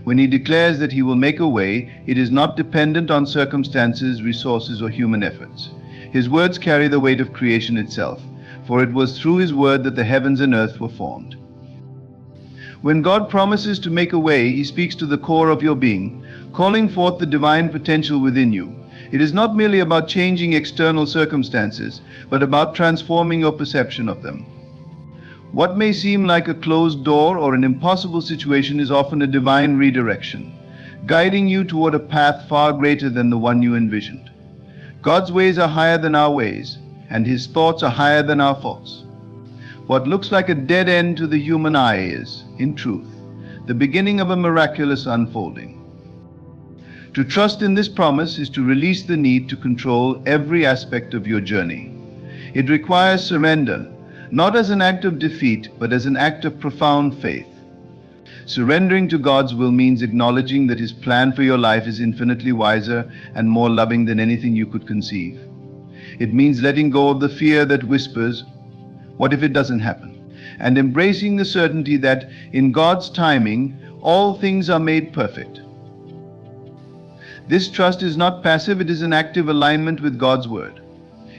Speaker 1: When he declares that he will make a way, it is not dependent on circumstances, resources, or human efforts. His words carry the weight of creation itself, for it was through his word that the heavens and earth were formed. When God promises to make a way, he speaks to the core of your being, calling forth the divine potential within you. It is not merely about changing external circumstances, but about transforming your perception of them. What may seem like a closed door or an impossible situation is often a divine redirection, guiding you toward a path far greater than the one you envisioned. God's ways are higher than our ways, and His thoughts are higher than our thoughts. What looks like a dead end to the human eye is, in truth, the beginning of a miraculous unfolding. To trust in this promise is to release the need to control every aspect of your journey. It requires surrender, not as an act of defeat, but as an act of profound faith. Surrendering to God's will means acknowledging that His plan for your life is infinitely wiser and more loving than anything you could conceive. It means letting go of the fear that whispers, "What if it doesn't happen?" and embracing the certainty that in God's timing, all things are made perfect. This trust is not passive, it is an active alignment with God's word.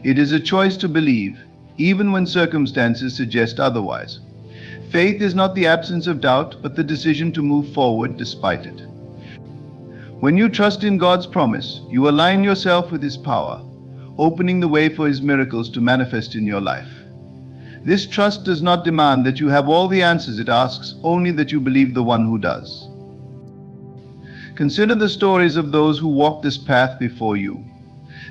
Speaker 1: It is a choice to believe, even when circumstances suggest otherwise. Faith is not the absence of doubt, but the decision to move forward despite it. When you trust in God's promise, you align yourself with His power, opening the way for His miracles to manifest in your life. This trust does not demand that you have all the answers, it asks only that you believe the one who does. Consider the stories of those who walked this path before you.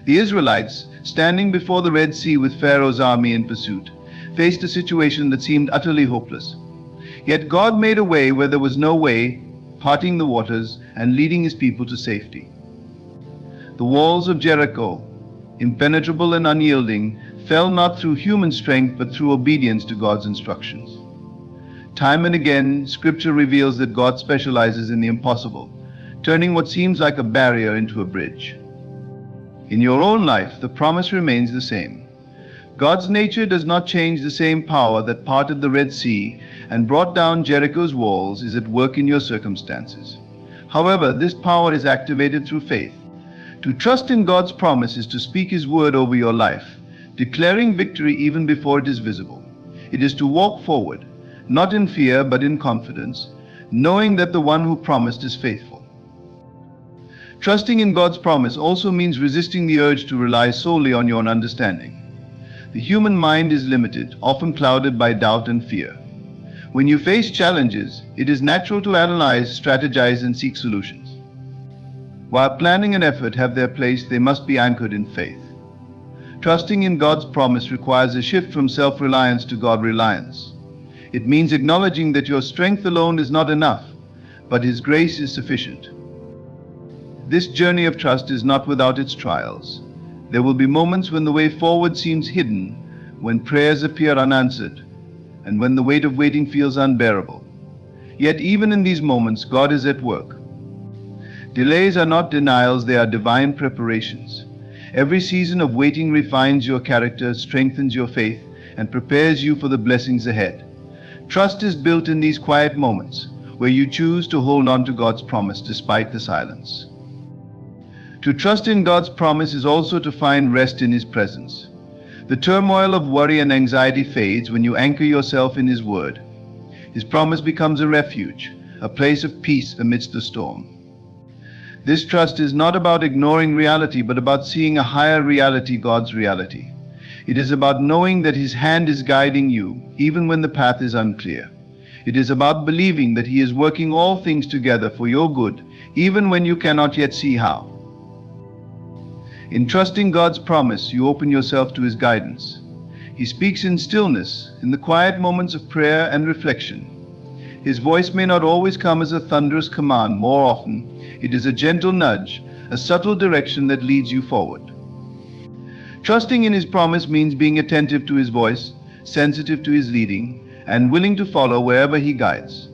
Speaker 1: The Israelites, standing before the Red Sea with Pharaoh's army in pursuit, faced a situation that seemed utterly hopeless. Yet God made a way where there was no way, parting the waters and leading His people to safety. The walls of Jericho, impenetrable and unyielding, fell not through human strength but through obedience to God's instructions. Time and again, Scripture reveals that God specializes in the impossible, turning what seems like a barrier into a bridge. In your own life, the promise remains the same. God's nature does not change. The same power that parted the Red Sea and brought down Jericho's walls is at work in your circumstances. However, this power is activated through faith. To trust in God's promise is to speak His word over your life, declaring victory even before it is visible. It is to walk forward, not in fear but in confidence, knowing that the one who promised is faithful. Trusting in God's promise also means resisting the urge to rely solely on your own understanding. The human mind is limited, often clouded by doubt and fear. When you face challenges, it is natural to analyze, strategize, and seek solutions. While planning and effort have their place, they must be anchored in faith. Trusting in God's promise requires a shift from self-reliance to God-reliance. It means acknowledging that your strength alone is not enough, but His grace is sufficient. This journey of trust is not without its trials. There will be moments when the way forward seems hidden, when prayers appear unanswered, and when the weight of waiting feels unbearable. Yet even in these moments, God is at work. Delays are not denials, they are divine preparations. Every season of waiting refines your character, strengthens your faith, and prepares you for the blessings ahead. Trust is built in these quiet moments, where you choose to hold on to God's promise despite the silence. To trust in God's promise is also to find rest in His presence. The turmoil of worry and anxiety fades when you anchor yourself in His word. His promise becomes a refuge, a place of peace amidst the storm. This trust is not about ignoring reality, but about seeing a higher reality, God's reality. It is about knowing that His hand is guiding you, even when the path is unclear. It is about believing that He is working all things together for your good, even when you cannot yet see how. In trusting God's promise, you open yourself to His guidance. He speaks in stillness, in the quiet moments of prayer and reflection. His voice may not always come as a thunderous command. More often, it is a gentle nudge, a subtle direction that leads you forward. Trusting in His promise means being attentive to His voice, sensitive to His leading, and willing to follow wherever He guides.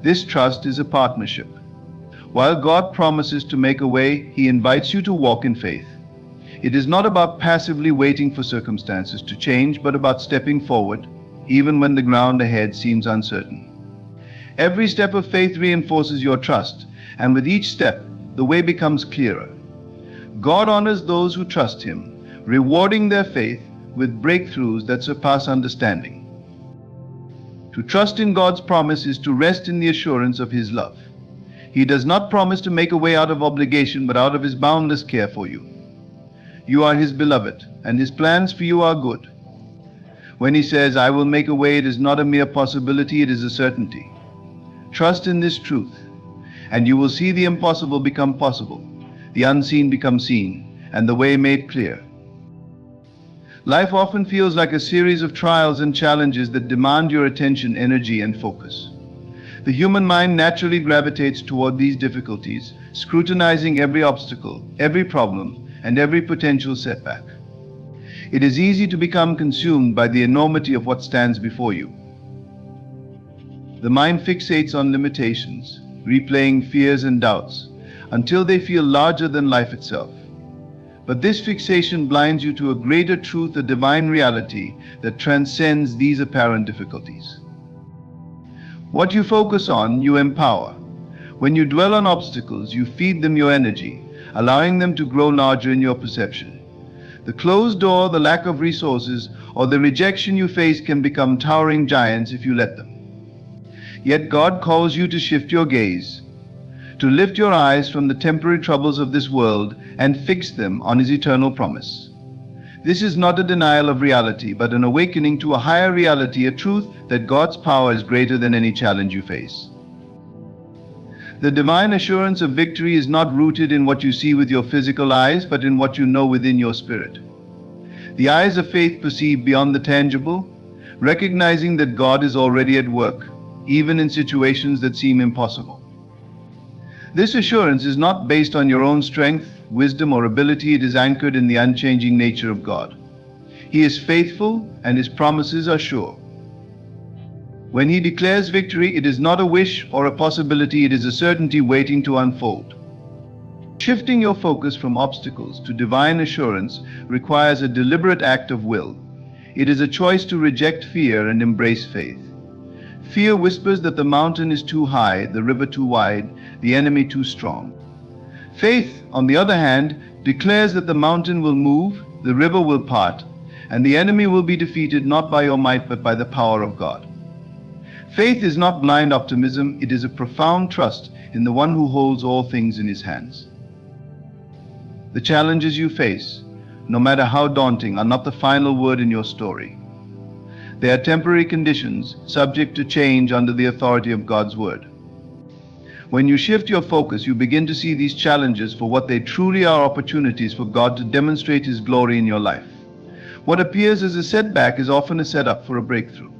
Speaker 1: This trust is a partnership. While God promises to make a way, He invites you to walk in faith. It is not about passively waiting for circumstances to change, but about stepping forward, even when the ground ahead seems uncertain. Every step of faith reinforces your trust, and with each step, the way becomes clearer. God honors those who trust Him, rewarding their faith with breakthroughs that surpass understanding. To trust in God's promise is to rest in the assurance of His love. He does not promise to make a way out of obligation, but out of His boundless care for you. You are His beloved, and His plans for you are good. When He says, "I will make a way," it is not a mere possibility, it is a certainty. Trust in this truth, and you will see the impossible become possible, the unseen become seen, and the way made clear. Life often feels like a series of trials and challenges that demand your attention, energy, and focus. The human mind naturally gravitates toward these difficulties, scrutinizing every obstacle, every problem, and every potential setback. It is easy to become consumed by the enormity of what stands before you. The mind fixates on limitations, replaying fears and doubts, until they feel larger than life itself. But this fixation blinds you to a greater truth, a divine reality that transcends these apparent difficulties. What you focus on, you empower. When you dwell on obstacles, you feed them your energy, allowing them to grow larger in your perception. The closed door, the lack of resources, or the rejection you face can become towering giants if you let them. Yet God calls you to shift your gaze, to lift your eyes from the temporary troubles of this world and fix them on His eternal promise. This is not a denial of reality, but an awakening to a higher reality, a truth that God's power is greater than any challenge you face. The divine assurance of victory is not rooted in what you see with your physical eyes, but in what you know within your spirit. The eyes of faith perceive beyond the tangible, recognizing that God is already at work, even in situations that seem impossible. This assurance is not based on your own strength, wisdom, or ability. It is anchored in the unchanging nature of God. He is faithful and His promises are sure. When He declares victory, it is not a wish or a possibility, it is a certainty waiting to unfold. Shifting your focus from obstacles to divine assurance requires a deliberate act of will. It is a choice to reject fear and embrace faith. Fear whispers that the mountain is too high, the river too wide, the enemy too strong. Faith, on the other hand, declares that the mountain will move, the river will part, and the enemy will be defeated not by your might but by the power of God. Faith is not blind optimism, it is a profound trust in the one who holds all things in His hands. The challenges you face, no matter how daunting, are not the final word in your story. They are temporary conditions, subject to change under the authority of God's Word. When you shift your focus, you begin to see these challenges for what they truly are: opportunities for God to demonstrate His glory in your life. What appears as a setback is often a setup for a breakthrough.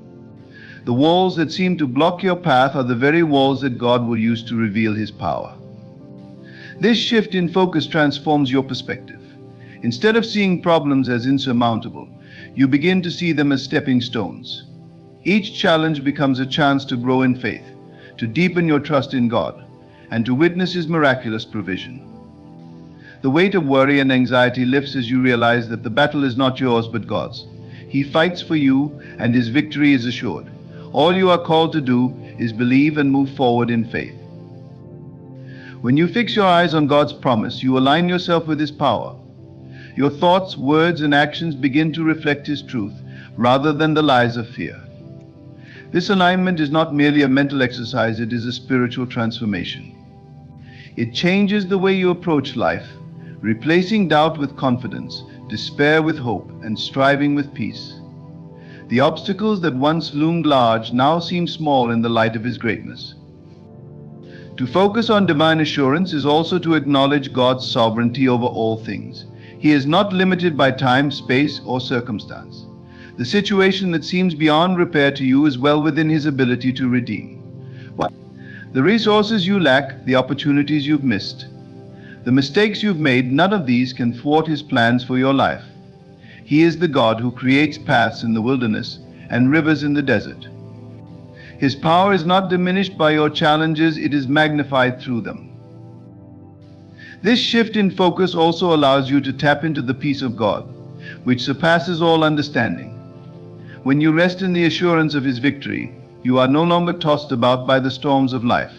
Speaker 1: The walls that seem to block your path are the very walls that God will use to reveal His power. This shift in focus transforms your perspective. Instead of seeing problems as insurmountable, you begin to see them as stepping stones. Each challenge becomes a chance to grow in faith, to deepen your trust in God, and to witness His miraculous provision. The weight of worry and anxiety lifts as you realize that the battle is not yours but God's. He fights for you, and His victory is assured. All you are called to do is believe and move forward in faith. When you fix your eyes on God's promise, you align yourself with His power. Your thoughts, words, and actions begin to reflect His truth rather than the lies of fear. This alignment is not merely a mental exercise, it is a spiritual transformation. It changes the way you approach life, replacing doubt with confidence, despair with hope, and striving with peace. The obstacles that once loomed large now seem small in the light of His greatness. To focus on divine assurance is also to acknowledge God's sovereignty over all things. He is not limited by time, space, or circumstance. The situation that seems beyond repair to you is well within His ability to redeem. The resources you lack, the opportunities you've missed, the mistakes you've made, none of these can thwart His plans for your life. He is the God who creates paths in the wilderness and rivers in the desert. His power is not diminished by your challenges, it is magnified through them. This shift in focus also allows you to tap into the peace of God, which surpasses all understanding. When you rest in the assurance of His victory, you are no longer tossed about by the storms of life.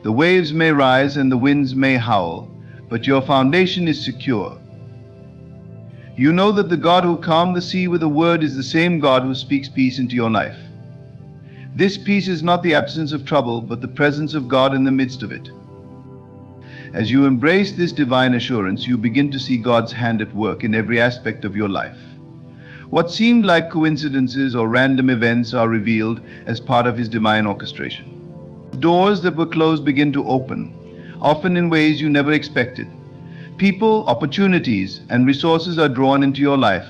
Speaker 1: The waves may rise and the winds may howl, but your foundation is secure. You know that the God who calmed the sea with a word is the same God who speaks peace into your life. This peace is not the absence of trouble, but the presence of God in the midst of it. As you embrace this divine assurance, you begin to see God's hand at work in every aspect of your life. What seemed like coincidences or random events are revealed as part of His divine orchestration. Doors that were closed begin to open, often in ways you never expected. People, opportunities, and resources are drawn into your life,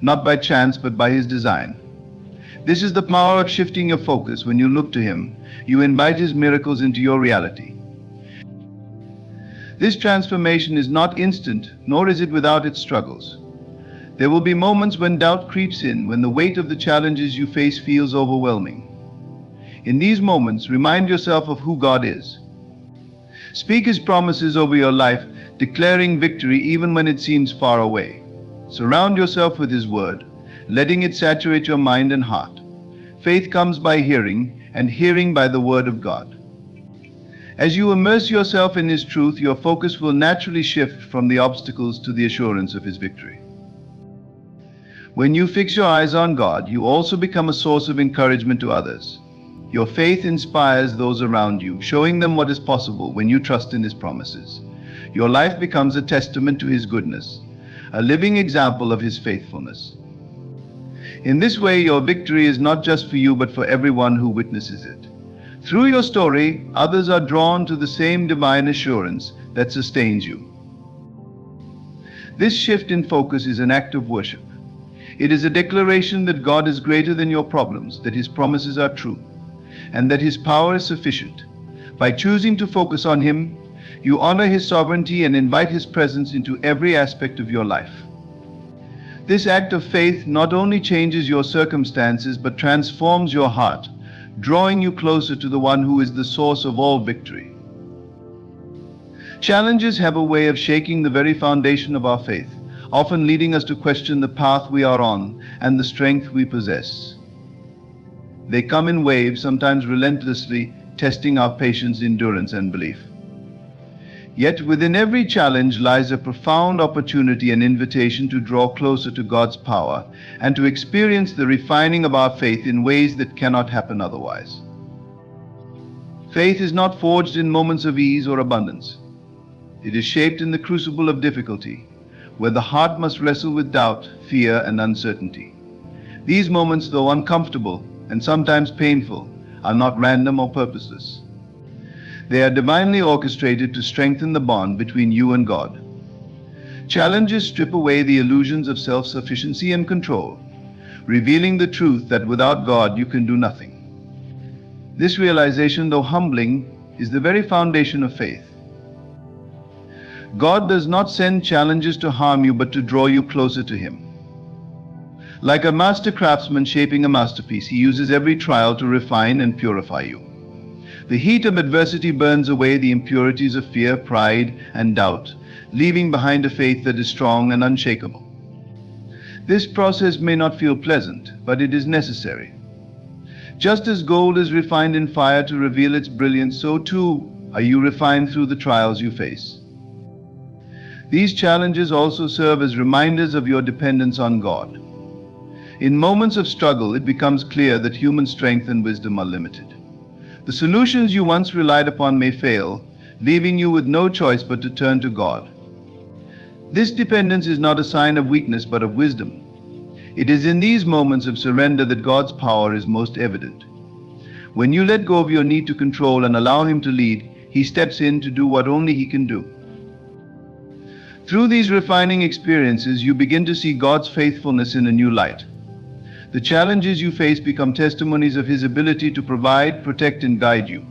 Speaker 1: not by chance but by His design. This is the power of shifting your focus. When you look to Him, you invite His miracles into your reality. This transformation is not instant, nor is it without its struggles. There will be moments when doubt creeps in, when the weight of the challenges you face feels overwhelming. In these moments, remind yourself of who God is. Speak His promises over your life, declaring victory even when it seems far away. Surround yourself with His word, letting it saturate your mind and heart. Faith comes by hearing, and hearing by the word of God. As you immerse yourself in His truth, your focus will naturally shift from the obstacles to the assurance of His victory. When you fix your eyes on God, you also become a source of encouragement to others. Your faith inspires those around you, showing them what is possible when you trust in His promises. Your life becomes a testament to His goodness, a living example of His faithfulness. In this way, your victory is not just for you, but for everyone who witnesses it. Through your story, others are drawn to the same divine assurance that sustains you. This shift in focus is an act of worship. It is a declaration that God is greater than your problems, that His promises are true, and that His power is sufficient. By choosing to focus on Him, you honor His sovereignty and invite His presence into every aspect of your life. This act of faith not only changes your circumstances, but transforms your heart, drawing you closer to the one who is the source of all victory. Challenges have a way of shaking the very foundation of our faith, often leading us to question the path we are on and the strength we possess. They come in waves, sometimes relentlessly, testing our patience, endurance, and belief. Yet within every challenge lies a profound opportunity and invitation to draw closer to God's power and to experience the refining of our faith in ways that cannot happen otherwise. Faith is not forged in moments of ease or abundance. It is shaped in the crucible of difficulty, where the heart must wrestle with doubt, fear, and uncertainty. These moments, though uncomfortable and sometimes painful, are not random or purposeless. They are divinely orchestrated to strengthen the bond between you and God. Challenges strip away the illusions of self-sufficiency and control, revealing the truth that without God you can do nothing. This realization, though humbling, is the very foundation of faith. God does not send challenges to harm you, but to draw you closer to Him. Like a master craftsman shaping a masterpiece, He uses every trial to refine and purify you. The heat of adversity burns away the impurities of fear, pride, and doubt, leaving behind a faith that is strong and unshakable. This process may not feel pleasant, but it is necessary. Just as gold is refined in fire to reveal its brilliance, so too are you refined through the trials you face. These challenges also serve as reminders of your dependence on God. In moments of struggle, it becomes clear that human strength and wisdom are limited. The solutions you once relied upon may fail, leaving you with no choice but to turn to God. This dependence is not a sign of weakness, but of wisdom. It is in these moments of surrender that God's power is most evident. When you let go of your need to control and allow Him to lead, He steps in to do what only He can do. Through these refining experiences, you begin to see God's faithfulness in a new light. The challenges you face become testimonies of His ability to provide, protect, and guide you.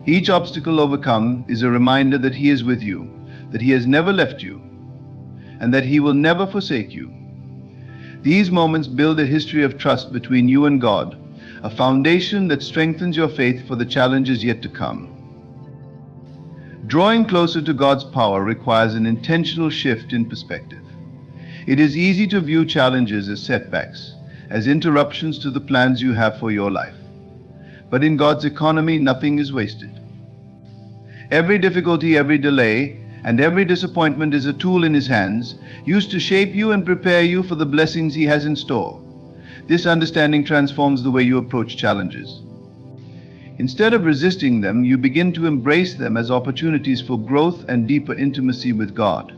Speaker 1: Each obstacle overcome is a reminder that He is with you, that He has never left you, and that He will never forsake you. These moments build a history of trust between you and God, a foundation that strengthens your faith for the challenges yet to come. Drawing closer to God's power requires an intentional shift in perspective. It is easy to view challenges as setbacks, as interruptions to the plans you have for your life. But in God's economy, nothing is wasted. Every difficulty, every delay, and every disappointment is a tool in His hands, used to shape you and prepare you for the blessings He has in store. This understanding transforms the way you approach challenges. Instead of resisting them, you begin to embrace them as opportunities for growth and deeper intimacy with God.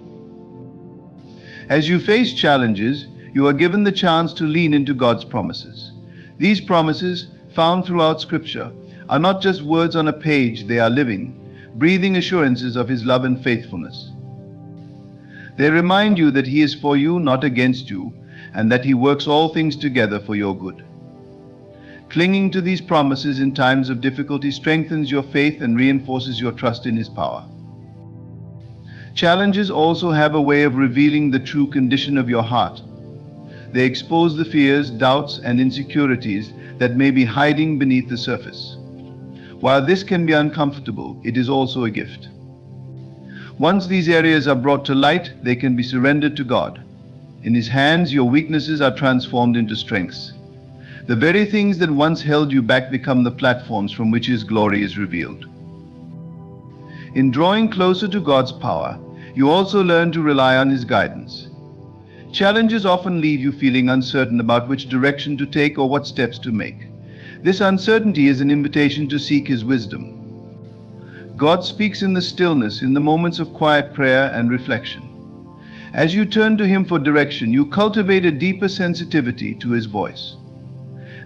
Speaker 1: As you face challenges, you are given the chance to lean into God's promises. These promises, found throughout Scripture, are not just words on a page, they are living, breathing assurances of His love and faithfulness. They remind you that He is for you, not against you, and that He works all things together for your good. Clinging to these promises in times of difficulty strengthens your faith and reinforces your trust in His power. Challenges also have a way of revealing the true condition of your heart. They expose the fears, doubts, and insecurities that may be hiding beneath the surface. While this can be uncomfortable, it is also a gift. Once these areas are brought to light, they can be surrendered to God. In His hands, your weaknesses are transformed into strengths. The very things that once held you back become the platforms from which His glory is revealed. In drawing closer to God's power, you also learn to rely on His guidance. Challenges often leave you feeling uncertain about which direction to take or what steps to make. This uncertainty is an invitation to seek His wisdom. God speaks in the stillness, in the moments of quiet prayer and reflection. As you turn to Him for direction, you cultivate a deeper sensitivity to His voice.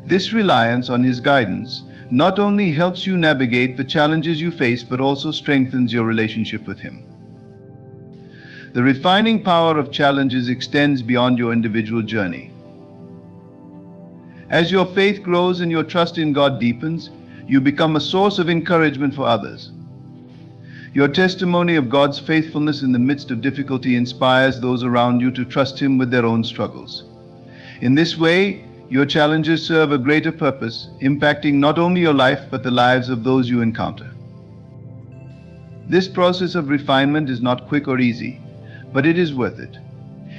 Speaker 1: This reliance on His guidance not only helps you navigate the challenges you face, but also strengthens your relationship with Him. The refining power of challenges extends beyond your individual journey. As your faith grows and your trust in God deepens, you become a source of encouragement for others. Your testimony of God's faithfulness in the midst of difficulty inspires those around you to trust Him with their own struggles. In this way, your challenges serve a greater purpose, impacting not only your life but the lives of those you encounter. This process of refinement is not quick or easy, but it is worth it.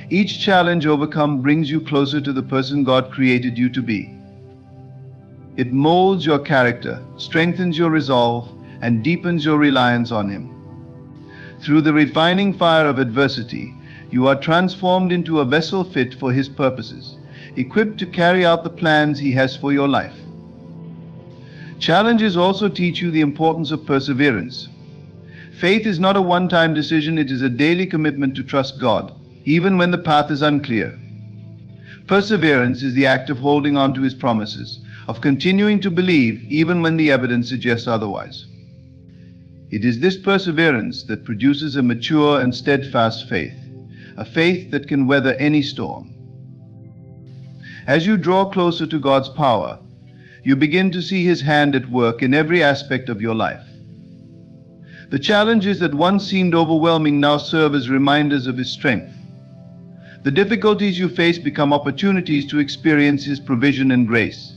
Speaker 1: Each challenge overcome brings you closer to the person God created you to be. It molds your character, strengthens your resolve, and deepens your reliance on Him. Through the refining fire of adversity, you are transformed into a vessel fit for His purposes, equipped to carry out the plans He has for your life. Challenges also teach you the importance of perseverance. Faith is not a one-time decision, it is a daily commitment to trust God, even when the path is unclear. Perseverance is the act of holding on to His promises, of continuing to believe even when the evidence suggests otherwise. It is this perseverance that produces a mature and steadfast faith, a faith that can weather any storm. As you draw closer to God's power, you begin to see His hand at work in every aspect of your life. The challenges that once seemed overwhelming now serve as reminders of His strength. The difficulties you face become opportunities to experience His provision and grace.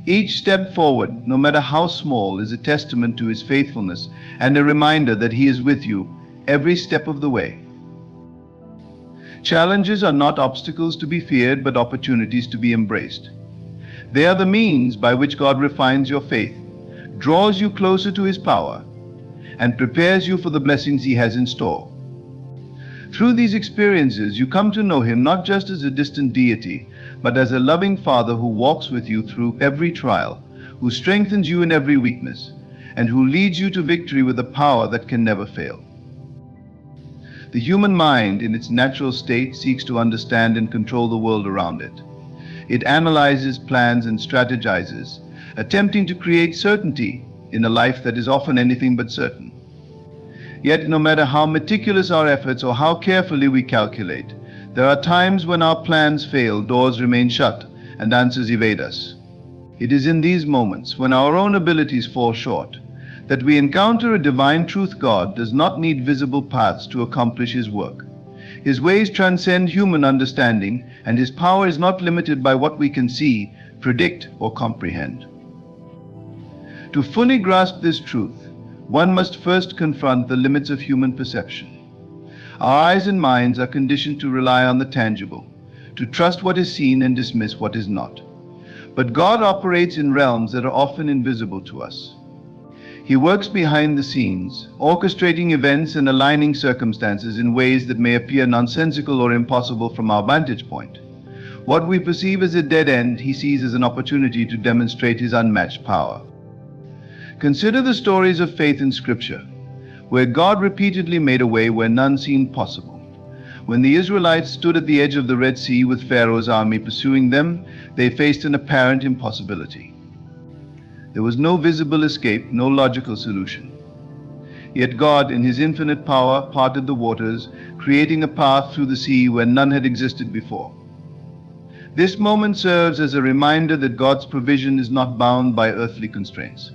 Speaker 1: Each step forward, no matter how small, is a testament to His faithfulness and a reminder that He is with you every step of the way. Challenges are not obstacles to be feared, but opportunities to be embraced. They are the means by which God refines your faith, draws you closer to His power, and prepares you for the blessings He has in store. Through these experiences, you come to know Him not just as a distant deity, but as a loving Father who walks with you through every trial, who strengthens you in every weakness, and who leads you to victory with a power that can never fail. The human mind, in its natural state, seeks to understand and control the world around it. It analyzes, plans, and strategizes, attempting to create certainty in a life that is often anything but certain. Yet, no matter how meticulous our efforts or how carefully we calculate, there are times when our plans fail, doors remain shut, and answers evade us. It is in these moments, when our own abilities fall short, that we encounter a divine truth. God does not need visible paths to accomplish His work. His ways transcend human understanding, and His power is not limited by what we can see, predict, or comprehend. To fully grasp this truth, one must first confront the limits of human perception. Our eyes and minds are conditioned to rely on the tangible, to trust what is seen and dismiss what is not. But God operates in realms that are often invisible to us. He works behind the scenes, orchestrating events and aligning circumstances in ways that may appear nonsensical or impossible from our vantage point. What we perceive as a dead end, He sees as an opportunity to demonstrate His unmatched power. Consider the stories of faith in Scripture, where God repeatedly made a way where none seemed possible. When the Israelites stood at the edge of the Red Sea with Pharaoh's army pursuing them, they faced an apparent impossibility. There was no visible escape, no logical solution. Yet God, in His infinite power, parted the waters, creating a path through the sea where none had existed before. This moment serves as a reminder that God's provision is not bound by earthly constraints.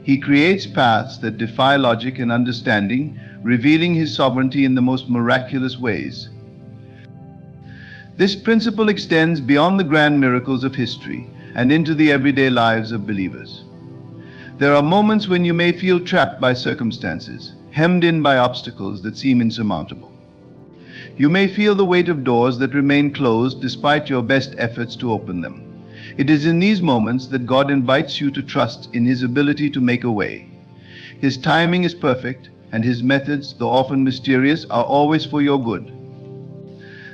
Speaker 1: He creates paths that defy logic and understanding, revealing His sovereignty in the most miraculous ways. This principle extends beyond the grand miracles of history and into the everyday lives of believers. There are moments when you may feel trapped by circumstances, hemmed in by obstacles that seem insurmountable. You may feel the weight of doors that remain closed despite your best efforts to open them. It is in these moments that God invites you to trust in His ability to make a way. His timing is perfect, and His methods, though often mysterious, are always for your good.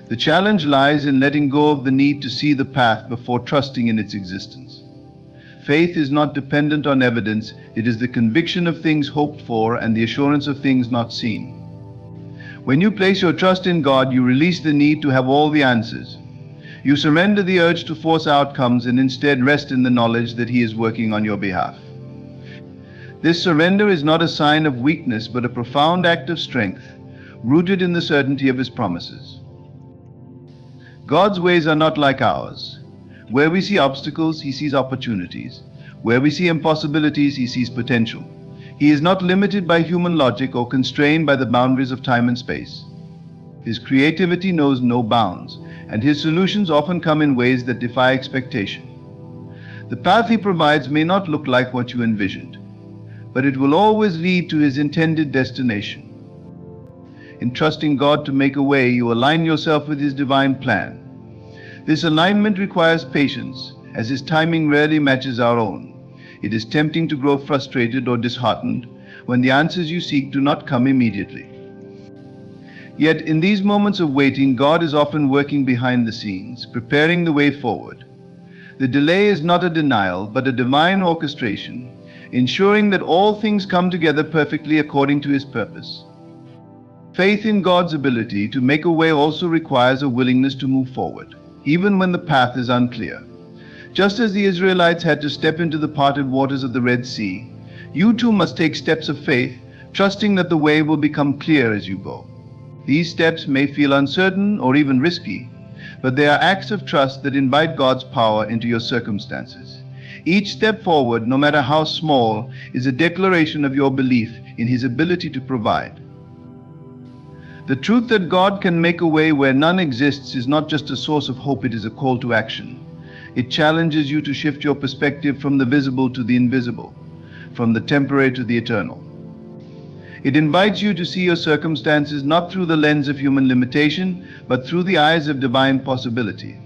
Speaker 1: The challenge lies in letting go of the need to see the path before trusting in its existence. Faith is not dependent on evidence, it is the conviction of things hoped for and the assurance of things not seen. When you place your trust in God, you release the need to have all the answers. You surrender the urge to force outcomes and instead rest in the knowledge that He is working on your behalf. This surrender is not a sign of weakness, but a profound act of strength, rooted in the certainty of His promises. God's ways are not like ours. Where we see obstacles, He sees opportunities. Where we see impossibilities, He sees potential. He is not limited by human logic or constrained by the boundaries of time and space. His creativity knows no bounds, and His solutions often come in ways that defy expectation. The path He provides may not look like what you envisioned, but it will always lead to His intended destination. In trusting God to make a way, you align yourself with His divine plan. This alignment requires patience, as His timing rarely matches our own. It is tempting to grow frustrated or disheartened when the answers you seek do not come immediately. Yet in these moments of waiting, God is often working behind the scenes, preparing the way forward. The delay is not a denial, but a divine orchestration, ensuring that all things come together perfectly according to His purpose. Faith in God's ability to make a way also requires a willingness to move forward, even when the path is unclear. Just as the Israelites had to step into the parted waters of the Red Sea, you too must take steps of faith, trusting that the way will become clear as you go. These steps may feel uncertain or even risky, but they are acts of trust that invite God's power into your circumstances. Each step forward, no matter how small, is a declaration of your belief in His ability to provide. The truth that God can make a way where none exists is not just a source of hope, it is a call to action. It challenges you to shift your perspective from the visible to the invisible, from the temporary to the eternal. It invites you to see your circumstances not through the lens of human limitation, but through the eyes of divine possibility.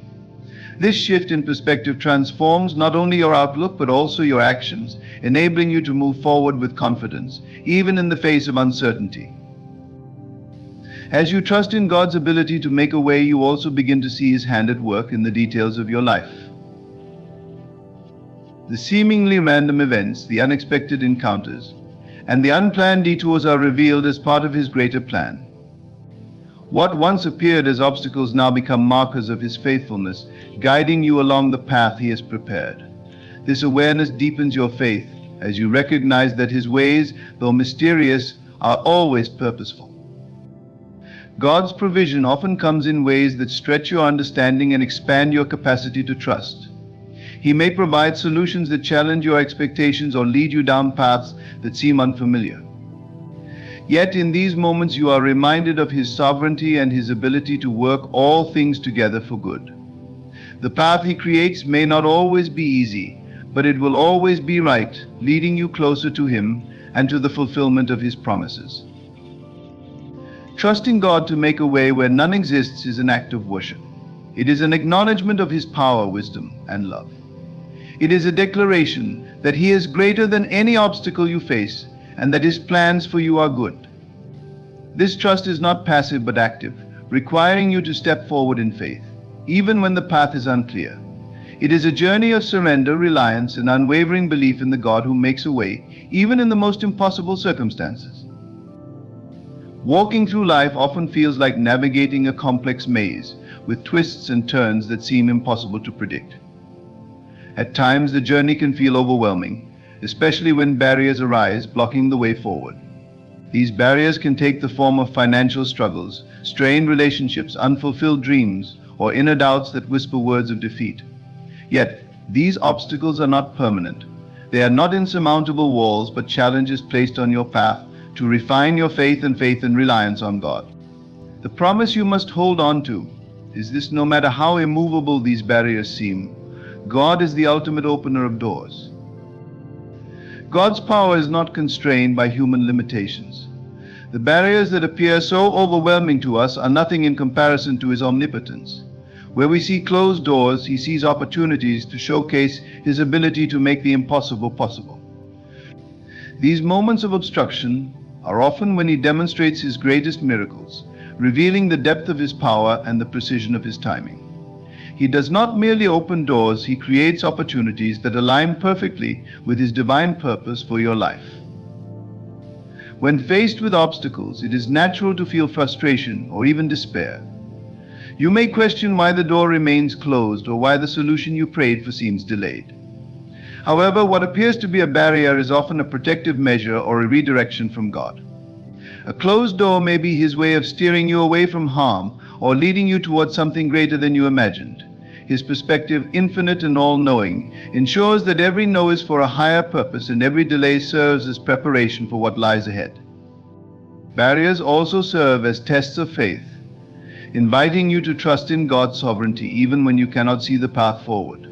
Speaker 1: This shift in perspective transforms not only your outlook, but also your actions, enabling you to move forward with confidence, even in the face of uncertainty. As you trust in God's ability to make a way, you also begin to see His hand at work in the details of your life. The seemingly random events, the unexpected encounters, and the unplanned detours are revealed as part of His greater plan. What once appeared as obstacles now become markers of His faithfulness, guiding you along the path He has prepared. This awareness deepens your faith as you recognize that His ways, though mysterious, are always purposeful. God's provision often comes in ways that stretch your understanding and expand your capacity to trust. He may provide solutions that challenge your expectations or lead you down paths that seem unfamiliar. Yet in these moments you are reminded of His sovereignty and His ability to work all things together for good. The path He creates may not always be easy, but it will always be right, leading you closer to Him and to the fulfillment of His promises. Trusting God to make a way where none exists is an act of worship. It is an acknowledgement of His power, wisdom, and love. It is a declaration that He is greater than any obstacle you face and that His plans for you are good. This trust is not passive but active, requiring you to step forward in faith, even when the path is unclear. It is a journey of surrender, reliance, and unwavering belief in the God who makes a way, even in the most impossible circumstances. Walking through life often feels like navigating a complex maze with twists and turns that seem impossible to predict. At times, the journey can feel overwhelming, especially when barriers arise, blocking the way forward. These barriers can take the form of financial struggles, strained relationships, unfulfilled dreams, or inner doubts that whisper words of defeat. Yet, these obstacles are not permanent. They are not insurmountable walls, but challenges placed on your path to refine your faith and reliance on God. The promise you must hold on to is this: no matter how immovable these barriers seem, God is the ultimate opener of doors. God's power is not constrained by human limitations. The barriers that appear so overwhelming to us are nothing in comparison to His omnipotence. Where we see closed doors, He sees opportunities to showcase His ability to make the impossible possible. These moments of obstruction are often when He demonstrates His greatest miracles, revealing the depth of His power and the precision of His timing. He does not merely open doors, He creates opportunities that align perfectly with His divine purpose for your life. When faced with obstacles, it is natural to feel frustration or even despair. You may question why the door remains closed or why the solution you prayed for seems delayed. However, what appears to be a barrier is often a protective measure or a redirection from God. A closed door may be His way of steering you away from harm or leading you towards something greater than you imagined. His perspective, infinite and all-knowing, ensures that every no is for a higher purpose and every delay serves as preparation for what lies ahead. Barriers also serve as tests of faith, inviting you to trust in God's sovereignty even when you cannot see the path forward.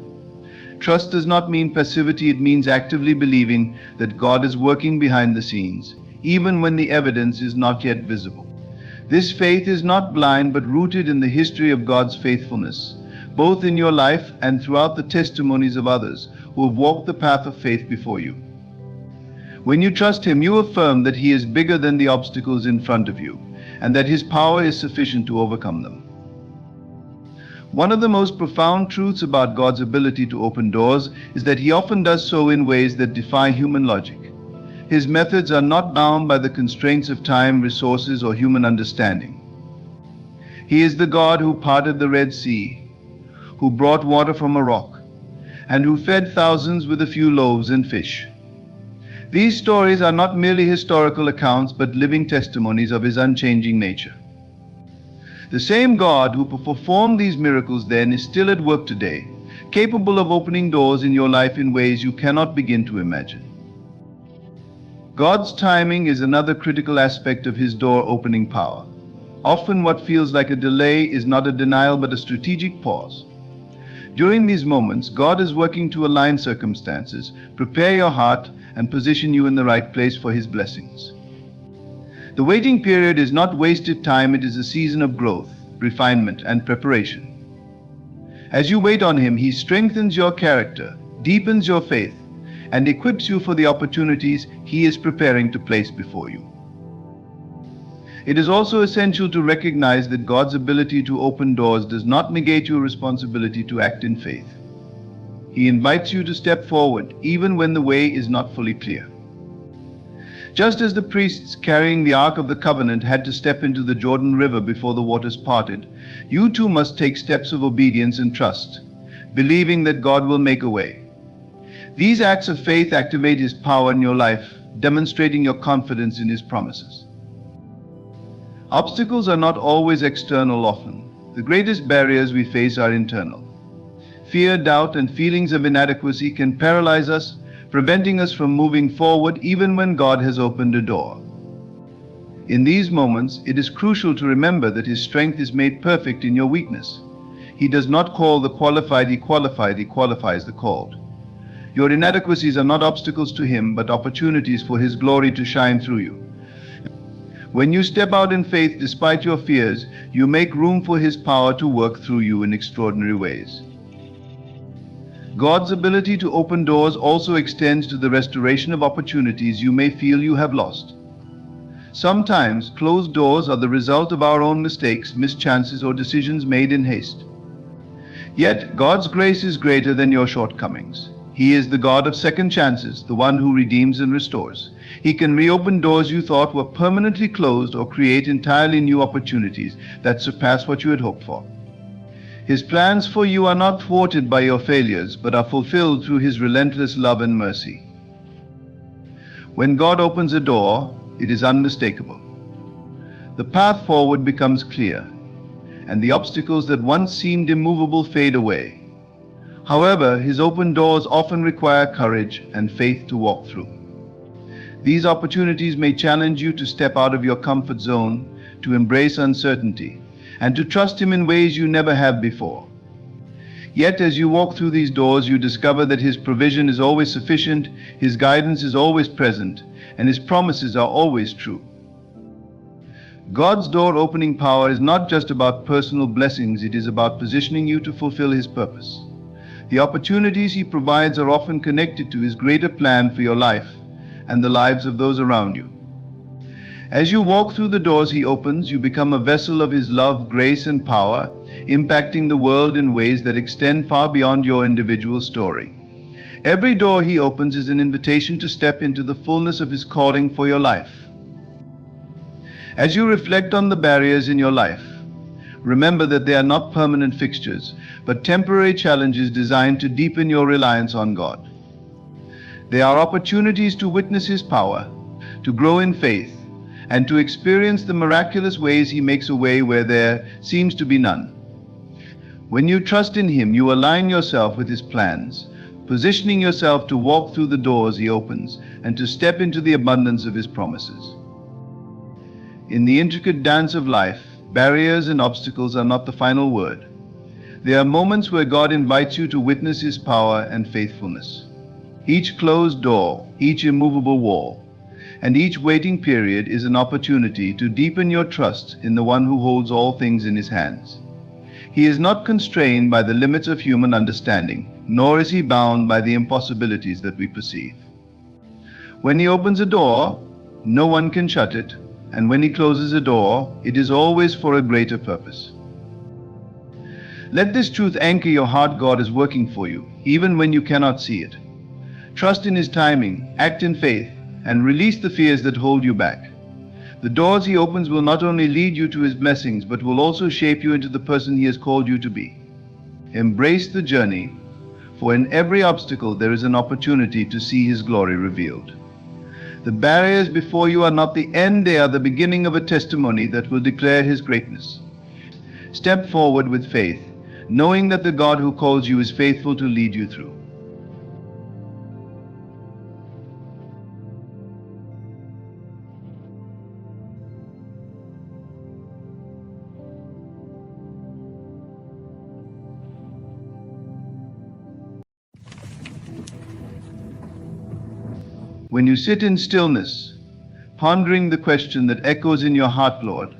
Speaker 1: Trust does not mean passivity, it means actively believing that God is working behind the scenes, even when the evidence is not yet visible. This faith is not blind but rooted in the history of God's faithfulness, both in your life and throughout the testimonies of others who have walked the path of faith before you. When you trust Him, you affirm that He is bigger than the obstacles in front of you, and that His power is sufficient to overcome them. One of the most profound truths about God's ability to open doors is that He often does so in ways that defy human logic. His methods are not bound by the constraints of time, resources, or human understanding. He is the God who parted the Red Sea, who brought water from a rock, and who fed thousands with a few loaves and fish. These stories are not merely historical accounts, but living testimonies of His unchanging nature. The same God who performed these miracles then is still at work today, capable of opening doors in your life in ways you cannot begin to imagine. God's timing is another critical aspect of His door-opening power. Often what feels like a delay is not a denial but a strategic pause. During these moments, God is working to align circumstances, prepare your heart, and position you in the right place for His blessings. The waiting period is not wasted time, it is a season of growth, refinement, and preparation. As you wait on Him, He strengthens your character, deepens your faith, and equips you for the opportunities He is preparing to place before you. It is also essential to recognize that God's ability to open doors does not negate your responsibility to act in faith. He invites you to step forward even when the way is not fully clear. Just as the priests carrying the Ark of the Covenant had to step into the Jordan River before the waters parted, you too must take steps of obedience and trust, believing that God will make a way. These acts of faith activate His power in your life, demonstrating your confidence in His promises. Obstacles are not always external often. The greatest barriers we face are internal. Fear, doubt, and feelings of inadequacy can paralyze us, preventing us from moving forward even when God has opened a door. In these moments, it is crucial to remember that His strength is made perfect in your weakness. He does not call the qualified, He qualifies the called. Your inadequacies are not obstacles to Him, but opportunities for His glory to shine through you. When you step out in faith despite your fears, you make room for His power to work through you in extraordinary ways. God's ability to open doors also extends to the restoration of opportunities you may feel you have lost. Sometimes closed doors are the result of our own mistakes, mischances, or decisions made in haste. Yet God's grace is greater than your shortcomings. He is the God of second chances, the one who redeems and restores. He can reopen doors you thought were permanently closed or create entirely new opportunities that surpass what you had hoped for. His plans for you are not thwarted by your failures, but are fulfilled through His relentless love and mercy. When God opens a door, it is unmistakable. The path forward becomes clear, and the obstacles that once seemed immovable fade away. However, his open doors often require courage and faith to walk through. These opportunities may challenge you to step out of your comfort zone, to embrace uncertainty, and to trust him in ways you never have before. Yet as you walk through these doors, you discover that his provision is always sufficient, his guidance is always present, and his promises are always true. God's door-opening power is not just about personal blessings, it is about positioning you to fulfill his purpose. The opportunities he provides are often connected to his greater plan for your life and the lives of those around you. As you walk through the doors he opens, you become a vessel of his love, grace, and power, impacting the world in ways that extend far beyond your individual story. Every door he opens is an invitation to step into the fullness of his calling for your life. As you reflect on the barriers in your life, remember that they are not permanent fixtures, but temporary challenges designed to deepen your reliance on God. They are opportunities to witness his power, to grow in faith, and to experience the miraculous ways he makes a way where there seems to be none. When you trust in him, you align yourself with his plans, positioning yourself to walk through the doors he opens and to step into the abundance of his promises. In the intricate dance of life, barriers and obstacles are not the final word. They are moments where God invites you to witness his power and faithfulness. Each closed door, each immovable wall, and each waiting period is an opportunity to deepen your trust in the one who holds all things in his hands. He is not constrained by the limits of human understanding, nor is he bound by the impossibilities that we perceive. When he opens a door, no one can shut it, and when he closes a door, it is always for a greater purpose. Let this truth anchor your heart. God is working for you, even when you cannot see it. Trust in his timing, act in faith, and release the fears that hold you back. The doors he opens will not only lead you to his blessings, but will also shape you into the person he has called you to be. Embrace the journey, for in every obstacle there is an opportunity to see his glory revealed. The barriers before you are not the end, they are the beginning of a testimony that will declare his greatness. Step forward with faith, knowing that the God who calls you is faithful to lead you through. When you sit in stillness, pondering the question that echoes in your heart, Lord,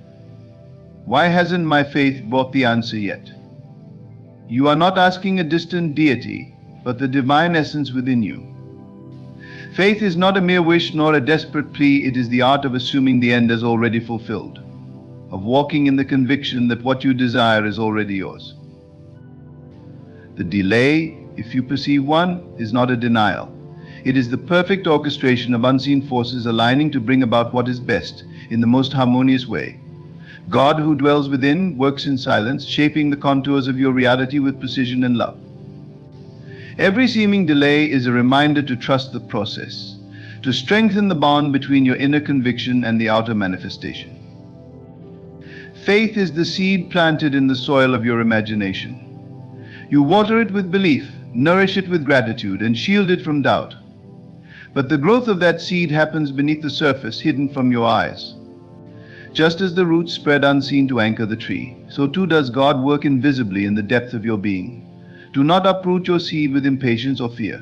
Speaker 1: why hasn't my faith brought the answer yet? You are not asking a distant deity, but the divine essence within you. Faith is not a mere wish nor a desperate plea, it is the art of assuming the end as already fulfilled, of walking in the conviction that what you desire is already yours. The delay, if you perceive one, is not a denial. It is the perfect orchestration of unseen forces aligning to bring about what is best in the most harmonious way. God, who dwells within, works in silence, shaping the contours of your reality with precision and love. Every seeming delay is a reminder to trust the process, to strengthen the bond between your inner conviction and the outer manifestation. Faith is the seed planted in the soil of your imagination. You water it with belief, nourish it with gratitude, and shield it from doubt. But the growth of that seed happens beneath the surface, hidden from your eyes. Just as the roots spread unseen to anchor the tree, so too does God work invisibly in the depth of your being. Do not uproot your seed with impatience or fear.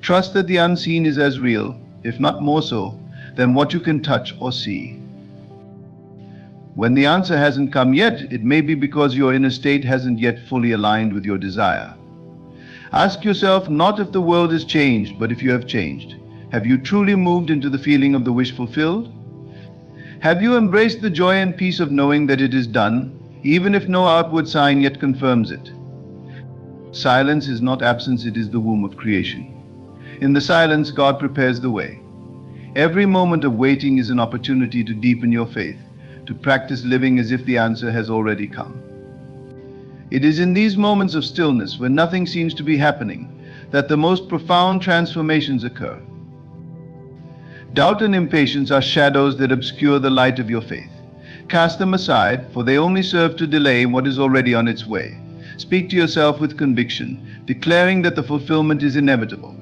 Speaker 1: Trust that the unseen is as real, if not more so, than what you can touch or see. When the answer hasn't come yet, it may be because your inner state hasn't yet fully aligned with your desire. Ask yourself not if the world has changed, but if you have changed. Have you truly moved into the feeling of the wish fulfilled? Have you embraced the joy and peace of knowing that it is done, even if no outward sign yet confirms it? Silence is not absence, it is the womb of creation. In the silence, God prepares the way. Every moment of waiting is an opportunity to deepen your faith, to practice living as if the answer has already come. It is in these moments of stillness, when nothing seems to be happening, that the most profound transformations occur. Doubt and impatience are shadows that obscure the light of your faith. Cast them aside, for they only serve to delay what is already on its way. Speak to yourself with conviction, declaring that the fulfillment is inevitable.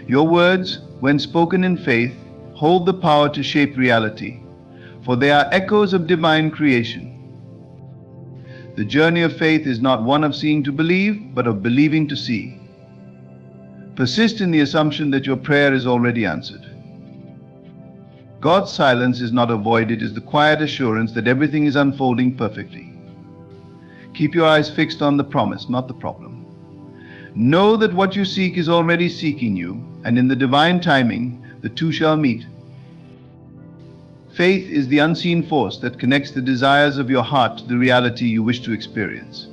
Speaker 1: Your words, when spoken in faith, hold the power to shape reality, for they are echoes of divine creation. The journey of faith is not one of seeing to believe, but of believing to see. Persist in the assumption that your prayer is already answered. God's silence is not a void, it is the quiet assurance that everything is unfolding perfectly. Keep your eyes fixed on the promise, not the problem. Know that what you seek is already seeking you, and in the divine timing, the two shall meet. Faith is the unseen force that connects the desires of your heart to the reality you wish to experience.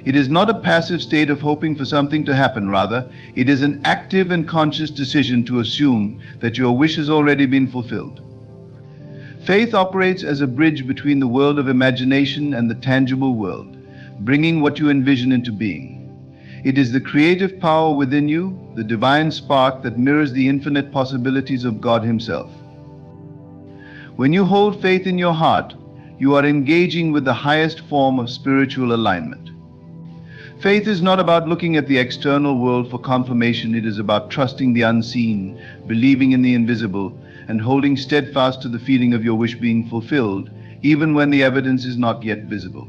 Speaker 1: It is not a passive state of hoping for something to happen, rather, it is an active and conscious decision to assume that your wish has already been fulfilled. Faith operates as a bridge between the world of imagination and the tangible world, bringing what you envision into being. It is the creative power within you, the divine spark that mirrors the infinite possibilities of God Himself. When you hold faith in your heart, you are engaging with the highest form of spiritual alignment. Faith is not about looking at the external world for confirmation, it is about trusting the unseen, believing in the invisible, and holding steadfast to the feeling of your wish being fulfilled, even when the evidence is not yet visible.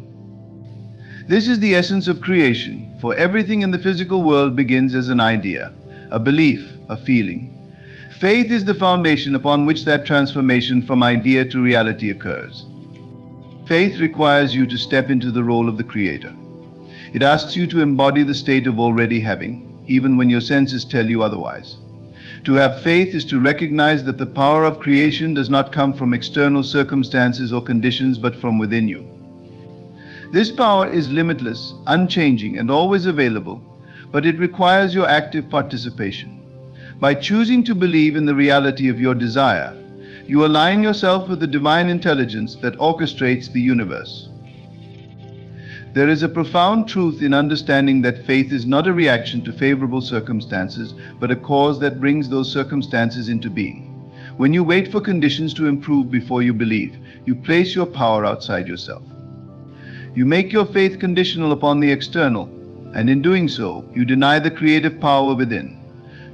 Speaker 1: This is the essence of creation, for everything in the physical world begins as an idea, a belief, a feeling. Faith is the foundation upon which that transformation from idea to reality occurs. Faith requires you to step into the role of the Creator. It asks you to embody the state of already having, even when your senses tell you otherwise. To have faith is to recognize that the power of creation does not come from external circumstances or conditions, but from within you. This power is limitless, unchanging, and always available, but it requires your active participation. By choosing to believe in the reality of your desire, you align yourself with the divine intelligence that orchestrates the universe. There is a profound truth in understanding that faith is not a reaction to favorable circumstances, but a cause that brings those circumstances into being. When you wait for conditions to improve before you believe, you place your power outside yourself. You make your faith conditional upon the external, and in doing so, you deny the creative power within.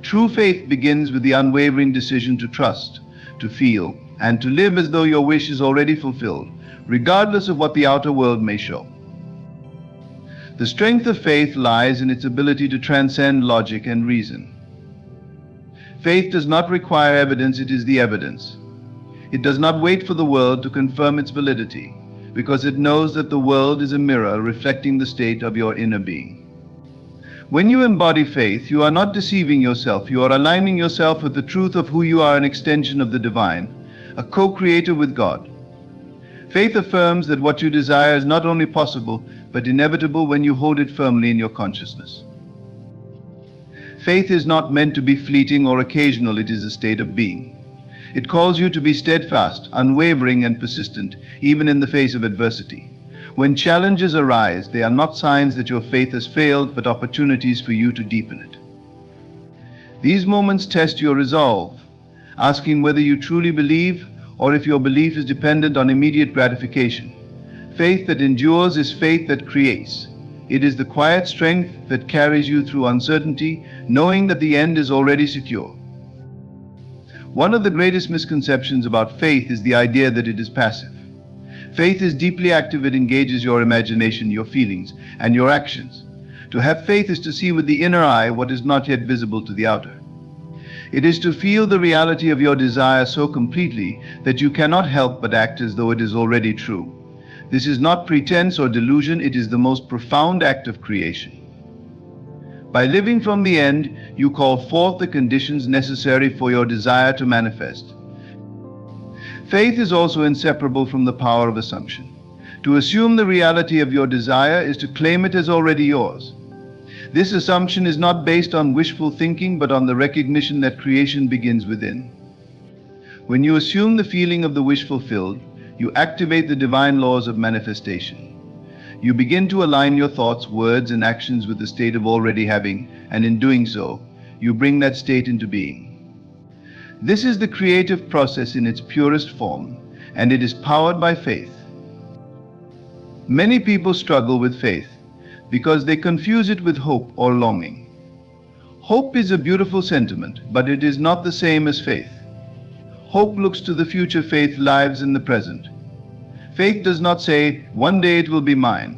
Speaker 1: True faith begins with the unwavering decision to trust, to feel, and to live as though your wish is already fulfilled, regardless of what the outer world may show. The strength of faith lies in its ability to transcend logic and reason. Faith does not require evidence, it is the evidence. It does not wait for the world to confirm its validity, because it knows that the world is a mirror reflecting the state of your inner being. When you embody faith, you are not deceiving yourself, you are aligning yourself with the truth of who you are, an extension of the divine, a co-creator with God. Faith affirms that what you desire is not only possible, but inevitable when you hold it firmly in your consciousness. Faith is not meant to be fleeting or occasional, it is a state of being. It calls you to be steadfast, unwavering, and persistent, even in the face of adversity. When challenges arise, they are not signs that your faith has failed, but opportunities for you to deepen it. These moments test your resolve, asking whether you truly believe or if your belief is dependent on immediate gratification. Faith that endures is faith that creates. It is the quiet strength that carries you through uncertainty, knowing that the end is already secure. One of the greatest misconceptions about faith is the idea that it is passive. Faith is deeply active. It engages your imagination, your feelings, and your actions. To have faith is to see with the inner eye what is not yet visible to the outer. It is to feel the reality of your desire so completely that you cannot help but act as though it is already true. This is not pretense or delusion, it is the most profound act of creation. By living from the end, you call forth the conditions necessary for your desire to manifest. Faith is also inseparable from the power of assumption. To assume the reality of your desire is to claim it as already yours. This assumption is not based on wishful thinking, but on the recognition that creation begins within. When you assume the feeling of the wish fulfilled, you activate the divine laws of manifestation. You begin to align your thoughts, words, and actions with the state of already having, and in doing so, you bring that state into being. This is the creative process in its purest form, and it is powered by faith. Many people struggle with faith because they confuse it with hope or longing. Hope is a beautiful sentiment, but it is not the same as faith. Hope looks to the future, faith lives in the present. Faith does not say, "One day it will be mine."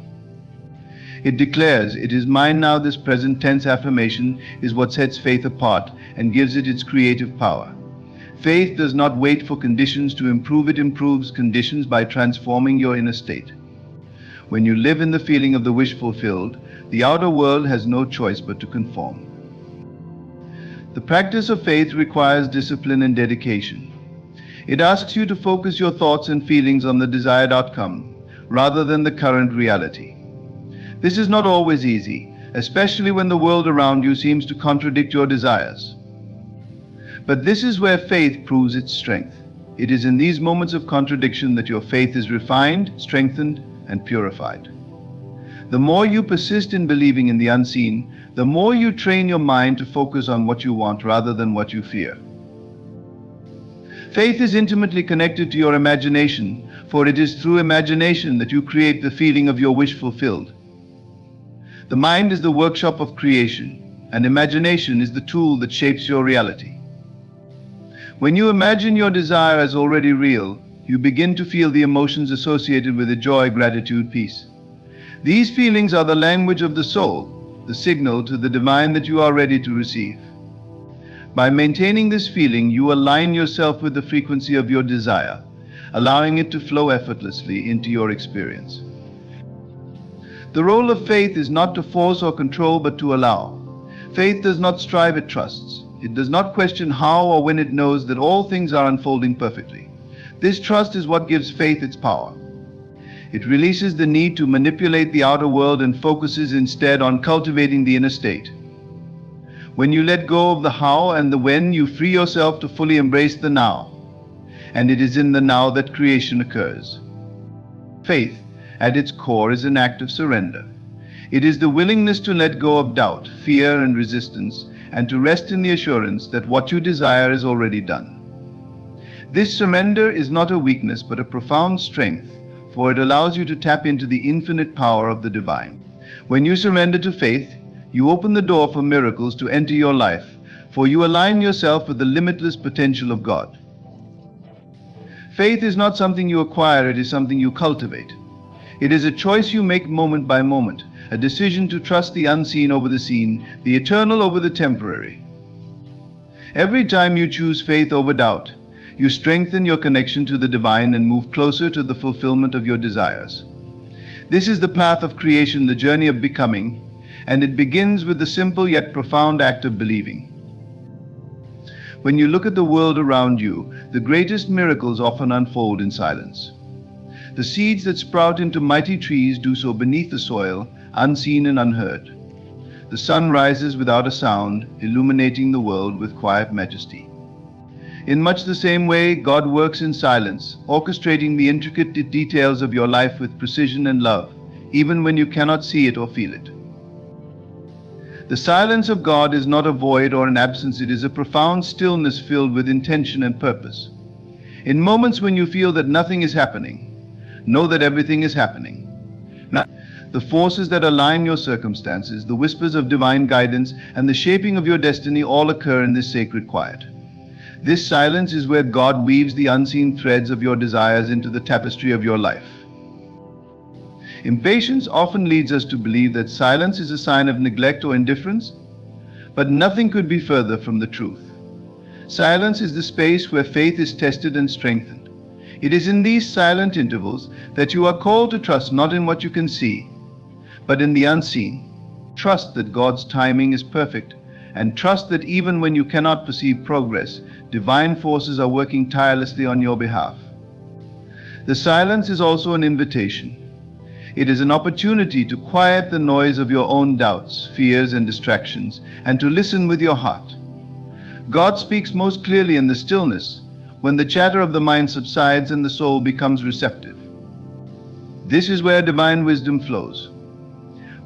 Speaker 1: It declares, "It is mine now." This present tense affirmation is what sets faith apart and gives it its creative power. Faith does not wait for conditions to improve, it improves conditions by transforming your inner state. When you live in the feeling of the wish fulfilled, the outer world has no choice but to conform. The practice of faith requires discipline and dedication. It asks you to focus your thoughts and feelings on the desired outcome, rather than the current reality. This is not always easy, especially when the world around you seems to contradict your desires. But this is where faith proves its strength. It is in these moments of contradiction that your faith is refined, strengthened, and purified. The more you persist in believing in the unseen, the more you train your mind to focus on what you want rather than what you fear. Faith is intimately connected to your imagination, for it is through imagination that you create the feeling of your wish fulfilled. The mind is the workshop of creation, and imagination is the tool that shapes your reality. When you imagine your desire as already real, you begin to feel the emotions associated with it: joy, gratitude, peace. These feelings are the language of the soul, the signal to the divine that you are ready to receive. By maintaining this feeling, you align yourself with the frequency of your desire, allowing it to flow effortlessly into your experience. The role of faith is not to force or control, but to allow. Faith does not strive, it trusts. It does not question how or when, it knows that all things are unfolding perfectly. This trust is what gives faith its power. It releases the need to manipulate the outer world and focuses instead on cultivating the inner state. When you let go of the how and the when, you free yourself to fully embrace the now. And it is in the now that creation occurs. Faith, at its core, is an act of surrender. It is the willingness to let go of doubt, fear, and resistance, and to rest in the assurance that what you desire is already done. This surrender is not a weakness, but a profound strength, for it allows you to tap into the infinite power of the divine. When you surrender to faith, you open the door for miracles to enter your life, for you align yourself with the limitless potential of God. Faith is not something you acquire, it is something you cultivate. It is a choice you make moment by moment, a decision to trust the unseen over the seen, the eternal over the temporary. Every time you choose faith over doubt, you strengthen your connection to the divine and move closer to the fulfillment of your desires. This is the path of creation, the journey of becoming, and it begins with the simple yet profound act of believing. When you look at the world around you, the greatest miracles often unfold in silence. The seeds that sprout into mighty trees do so beneath the soil, unseen and unheard. The sun rises without a sound, illuminating the world with quiet majesty. In much the same way, God works in silence, orchestrating the intricate details of your life with precision and love, even when you cannot see it or feel it. The silence of God is not a void or an absence, it is a profound stillness filled with intention and purpose. In moments when you feel that nothing is happening, know that everything is happening. Now, the forces that align your circumstances, the whispers of divine guidance, and the shaping of your destiny all occur in this sacred quiet. This silence is where God weaves the unseen threads of your desires into the tapestry of your life. Impatience often leads us to believe that silence is a sign of neglect or indifference, but nothing could be further from the truth. Silence is the space where faith is tested and strengthened. It is in these silent intervals that you are called to trust not in what you can see, but in the unseen. Trust that God's timing is perfect, and trust that even when you cannot perceive progress, divine forces are working tirelessly on your behalf. The silence is also an invitation. It is an opportunity to quiet the noise of your own doubts, fears, and distractions, and to listen with your heart. God speaks most clearly in the stillness, when the chatter of the mind subsides and the soul becomes receptive. This is where divine wisdom flows,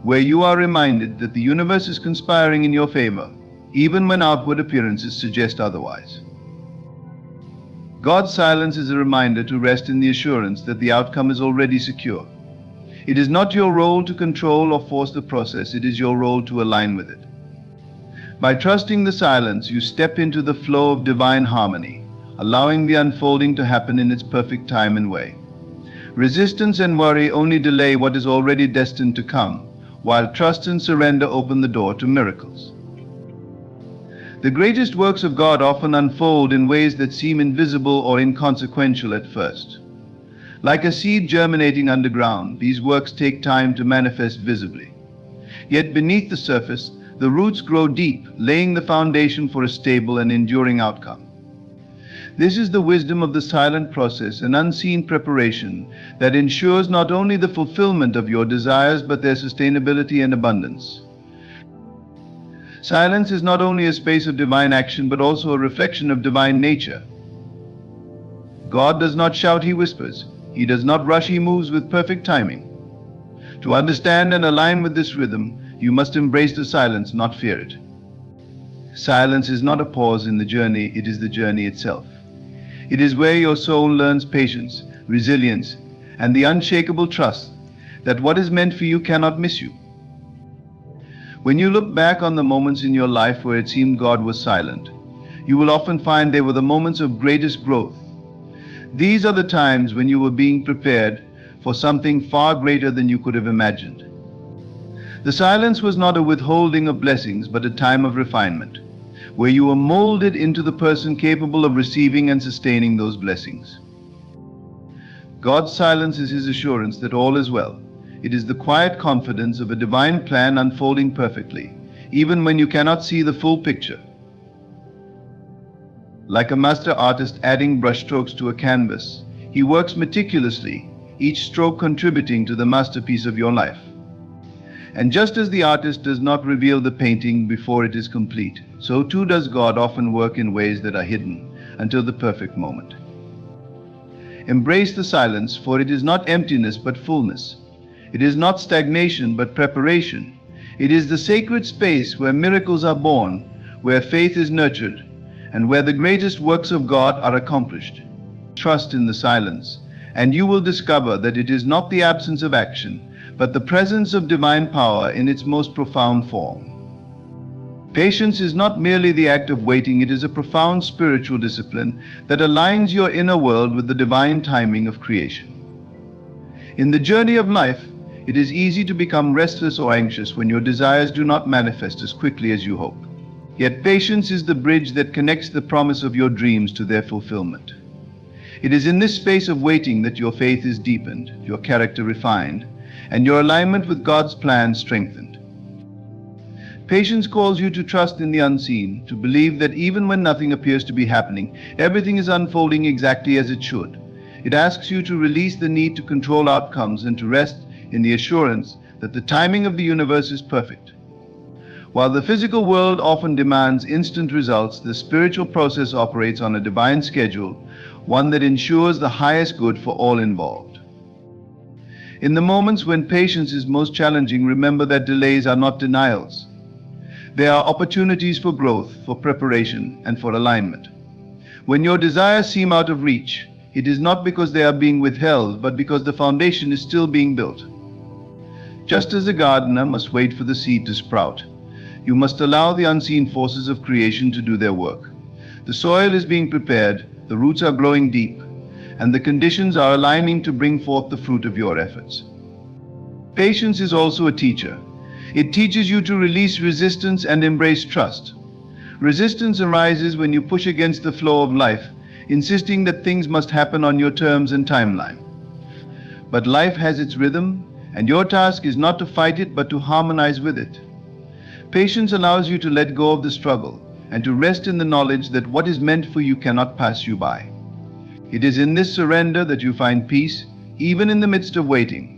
Speaker 1: where you are reminded that the universe is conspiring in your favor, even when outward appearances suggest otherwise. God's silence is a reminder to rest in the assurance that the outcome is already secure. It is not your role to control or force the process, it is your role to align with it. By trusting the silence, you step into the flow of divine harmony, allowing the unfolding to happen in its perfect time and way. Resistance and worry only delay what is already destined to come, while trust and surrender open the door to miracles. The greatest works of God often unfold in ways that seem invisible or inconsequential at first. Like a seed germinating underground, these works take time to manifest visibly. Yet beneath the surface, the roots grow deep, laying the foundation for a stable and enduring outcome. This is the wisdom of the silent process, an unseen preparation that ensures not only the fulfillment of your desires but their sustainability and abundance. Silence is not only a space of divine action but also a reflection of divine nature. God does not shout, he whispers. He does not rush, he moves with perfect timing. To understand and align with this rhythm, you must embrace the silence, not fear it. Silence is not a pause in the journey, it is the journey itself. It is where your soul learns patience, resilience, and the unshakable trust that what is meant for you cannot miss you. When you look back on the moments in your life where it seemed God was silent, you will often find they were the moments of greatest growth. These are the times when you were being prepared for something far greater than you could have imagined. The silence was not a withholding of blessings, but a time of refinement, where you were molded into the person capable of receiving and sustaining those blessings. God's silence is his assurance that all is well. It is the quiet confidence of a divine plan unfolding perfectly, even when you cannot see the full picture. Like a master artist adding brushstrokes to a canvas, he works meticulously, each stroke contributing to the masterpiece of your life. And just as the artist does not reveal the painting before it is complete, so too does God often work in ways that are hidden until the perfect moment. Embrace the silence, for it is not emptiness but fullness. It is not stagnation but preparation. It is the sacred space where miracles are born, where faith is nurtured, and where the greatest works of God are accomplished. Trust in the silence, and you will discover that it is not the absence of action, but the presence of divine power in its most profound form. Patience is not merely the act of waiting, it is a profound spiritual discipline that aligns your inner world with the divine timing of creation. In the journey of life, it is easy to become restless or anxious when your desires do not manifest as quickly as you hope. Yet patience is the bridge that connects the promise of your dreams to their fulfillment. It is in this space of waiting that your faith is deepened, your character refined, and your alignment with God's plan strengthened. Patience calls you to trust in the unseen, to believe that even when nothing appears to be happening, everything is unfolding exactly as it should. It asks you to release the need to control outcomes and to rest in the assurance that the timing of the universe is perfect. While the physical world often demands instant results, the spiritual process operates on a divine schedule, one that ensures the highest good for all involved. In the moments when patience is most challenging, remember that delays are not denials. They are opportunities for growth, for preparation, and for alignment. When your desires seem out of reach, it is not because they are being withheld, but because the foundation is still being built. Just as a gardener must wait for the seed to sprout, you must allow the unseen forces of creation to do their work. The soil is being prepared, the roots are growing deep, and the conditions are aligning to bring forth the fruit of your efforts. Patience is also a teacher. It teaches you to release resistance and embrace trust. Resistance arises when you push against the flow of life, insisting that things must happen on your terms and timeline. But life has its rhythm, and your task is not to fight it but to harmonize with it. Patience allows you to let go of the struggle and to rest in the knowledge that what is meant for you cannot pass you by. It is in this surrender that you find peace, even in the midst of waiting.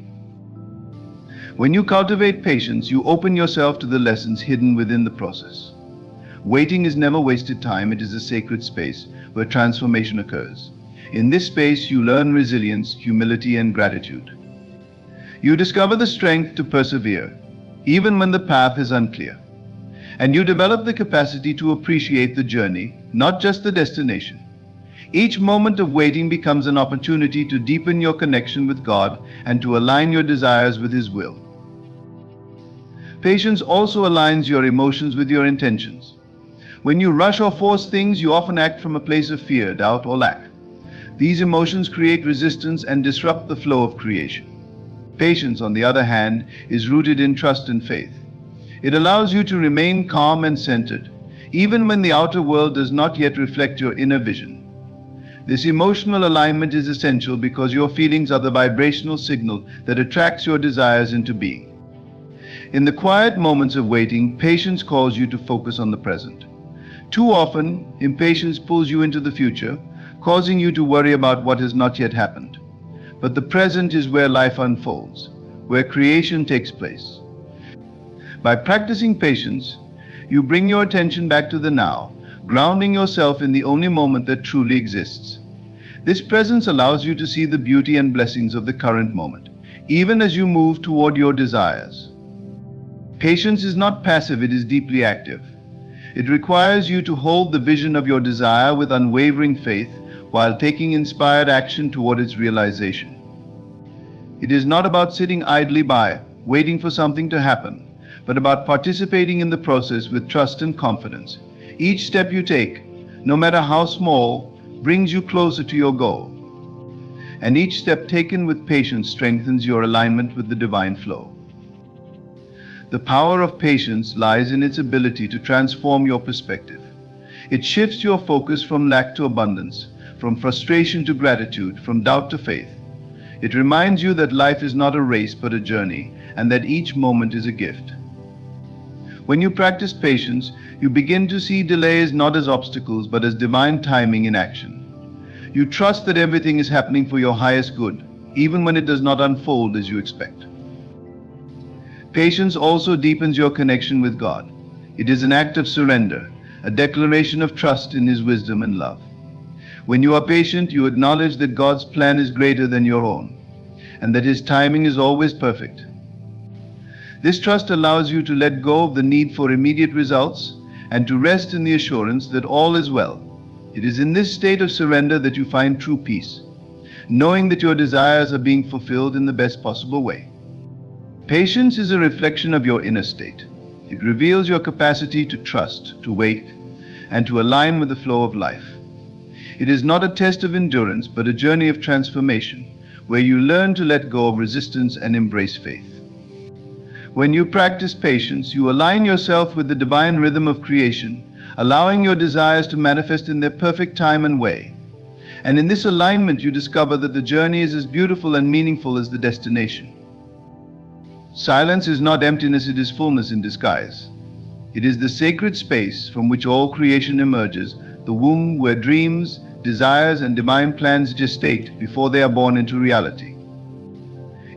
Speaker 1: When you cultivate patience, you open yourself to the lessons hidden within the process. Waiting is never wasted time, it is a sacred space where transformation occurs. In this space, you learn resilience, humility, and gratitude. You discover the strength to persevere, even when the path is unclear. And you develop the capacity to appreciate the journey, not just the destination. Each moment of waiting becomes an opportunity to deepen your connection with God and to align your desires with His will. Patience also aligns your emotions with your intentions. When you rush or force things, you often act from a place of fear, doubt, or lack. These emotions create resistance and disrupt the flow of creation. Patience, on the other hand, is rooted in trust and faith. It allows you to remain calm and centered, even when the outer world does not yet reflect your inner vision. This emotional alignment is essential because your feelings are the vibrational signal that attracts your desires into being. In the quiet moments of waiting, patience calls you to focus on the present. Too often, impatience pulls you into the future, causing you to worry about what has not yet happened. But the present is where life unfolds, where creation takes place. By practicing patience, you bring your attention back to the now, grounding yourself in the only moment that truly exists. This presence allows you to see the beauty and blessings of the current moment, even as you move toward your desires. Patience is not passive, it is deeply active. It requires you to hold the vision of your desire with unwavering faith while taking inspired action toward its realization. It is not about sitting idly by, waiting for something to happen, but about participating in the process with trust and confidence. Each step you take, no matter how small, brings you closer to your goal. And each step taken with patience strengthens your alignment with the divine flow. The power of patience lies in its ability to transform your perspective. It shifts your focus from lack to abundance, from frustration to gratitude, from doubt to faith. It reminds you that life is not a race but a journey, and that each moment is a gift. When you practice patience, you begin to see delays not as obstacles but as divine timing in action. You trust that everything is happening for your highest good, even when it does not unfold as you expect. Patience also deepens your connection with God. It is an act of surrender, a declaration of trust in His wisdom and love. When you are patient, you acknowledge that God's plan is greater than your own, and that His timing is always perfect. This trust allows you to let go of the need for immediate results and to rest in the assurance that all is well. It is in this state of surrender that you find true peace, knowing that your desires are being fulfilled in the best possible way. Patience is a reflection of your inner state. It reveals your capacity to trust, to wait, and to align with the flow of life. It is not a test of endurance, but a journey of transformation, where you learn to let go of resistance and embrace faith. When you practice patience, you align yourself with the divine rhythm of creation, allowing your desires to manifest in their perfect time and way. And in this alignment, you discover that the journey is as beautiful and meaningful as the destination. Silence is not emptiness, it is fullness in disguise. It is the sacred space from which all creation emerges, the womb where dreams, desires, and divine plans gestate before they are born into reality.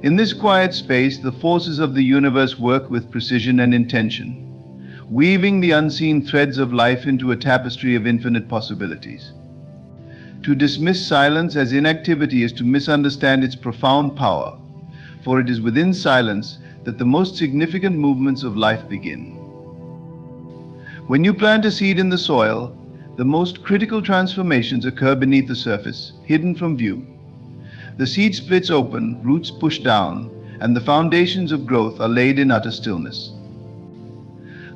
Speaker 1: In this quiet space, the forces of the universe work with precision and intention, weaving the unseen threads of life into a tapestry of infinite possibilities. To dismiss silence as inactivity is to misunderstand its profound power, for it is within silence that the most significant movements of life begin. When you plant a seed in the soil, the most critical transformations occur beneath the surface, hidden from view. The seed splits open, roots push down, and the foundations of growth are laid in utter stillness.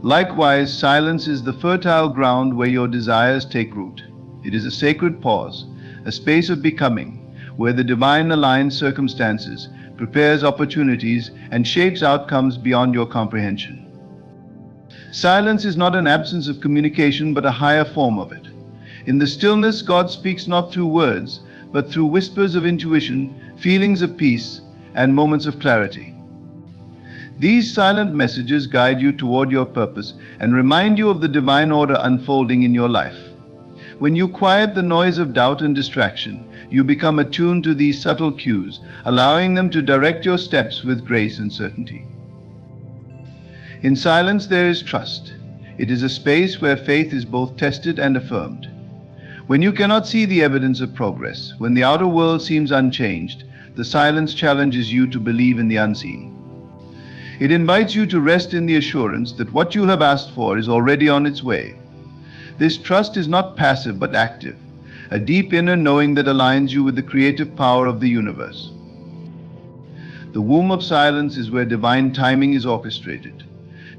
Speaker 1: Likewise, silence is the fertile ground where your desires take root. It is a sacred pause, a space of becoming, where the divine aligns circumstances, prepares opportunities, and shapes outcomes beyond your comprehension. Silence is not an absence of communication, but a higher form of it. In the stillness, God speaks not through words, but through whispers of intuition, feelings of peace, and moments of clarity. These silent messages guide you toward your purpose and remind you of the divine order unfolding in your life. When you quiet the noise of doubt and distraction, you become attuned to these subtle cues, allowing them to direct your steps with grace and certainty. In silence there is trust. It is a space where faith is both tested and affirmed. When you cannot see the evidence of progress, when the outer world seems unchanged, the silence challenges you to believe in the unseen. It invites you to rest in the assurance that what you have asked for is already on its way. This trust is not passive but active, a deep inner knowing that aligns you with the creative power of the universe. The womb of silence is where divine timing is orchestrated.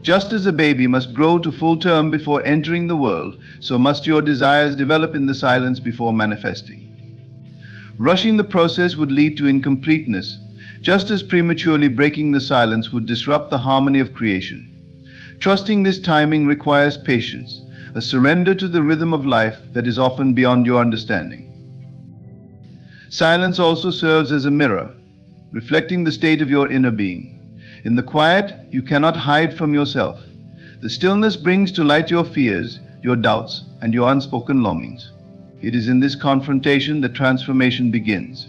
Speaker 1: Just as a baby must grow to full term before entering the world, so must your desires develop in the silence before manifesting. Rushing the process would lead to incompleteness, just as prematurely breaking the silence would disrupt the harmony of creation. Trusting this timing requires patience, a surrender to the rhythm of life that is often beyond your understanding. Silence also serves as a mirror, reflecting the state of your inner being. In the quiet, you cannot hide from yourself. The stillness brings to light your fears, your doubts, and your unspoken longings. It is in this confrontation that transformation begins.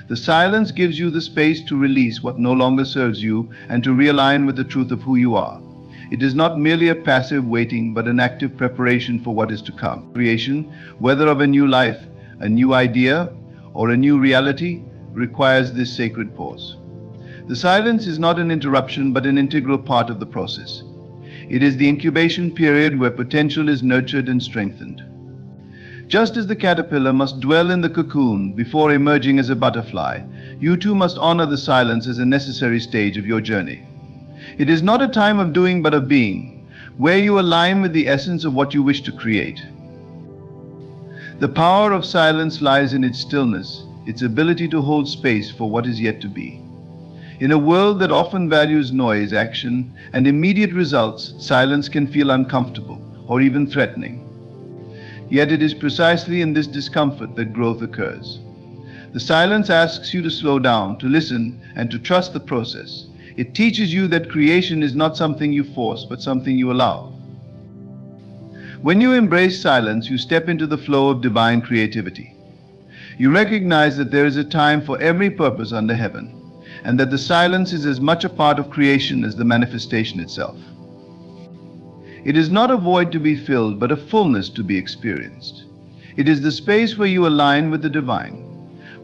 Speaker 1: The silence gives you the space to release what no longer serves you and to realign with the truth of who you are. It is not merely a passive waiting, but an active preparation for what is to come. Creation, whether of a new life, a new idea, or a new reality, requires this sacred pause. The silence is not an interruption, but an integral part of the process. It is the incubation period where potential is nurtured and strengthened. Just as the caterpillar must dwell in the cocoon before emerging as a butterfly, you too must honor the silence as a necessary stage of your journey. It is not a time of doing but of being, where you align with the essence of what you wish to create. The power of silence lies in its stillness, its ability to hold space for what is yet to be. In a world that often values noise, action, and immediate results, silence can feel uncomfortable or even threatening. Yet it is precisely in this discomfort that growth occurs. The silence asks you to slow down, to listen, and to trust the process. It teaches you that creation is not something you force, but something you allow. When you embrace silence, you step into the flow of divine creativity. You recognize that there is a time for every purpose under heaven, and that the silence is as much a part of creation as the manifestation itself. It is not a void to be filled, but a fullness to be experienced. It is the space where you align with the divine,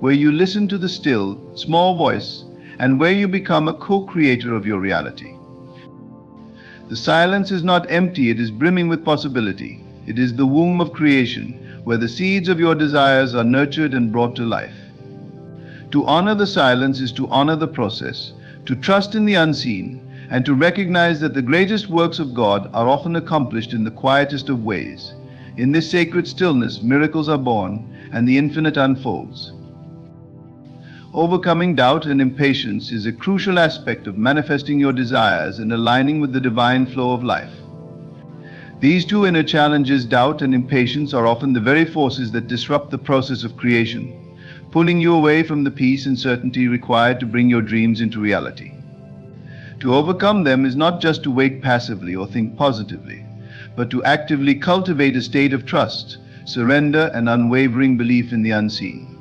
Speaker 1: where you listen to the still, small voice, and where you become a co-creator of your reality. The silence is not empty, it is brimming with possibility. It is the womb of creation, where the seeds of your desires are nurtured and brought to life. To honor the silence is to honor the process, to trust in the unseen, and to recognize that the greatest works of God are often accomplished in the quietest of ways. In this sacred stillness, miracles are born, and the infinite unfolds. Overcoming doubt and impatience is a crucial aspect of manifesting your desires and aligning with the divine flow of life. These two inner challenges, doubt and impatience, are often the very forces that disrupt the process of creation, pulling you away from the peace and certainty required to bring your dreams into reality. To overcome them is not just to wait passively or think positively, but to actively cultivate a state of trust, surrender, and unwavering belief in the unseen.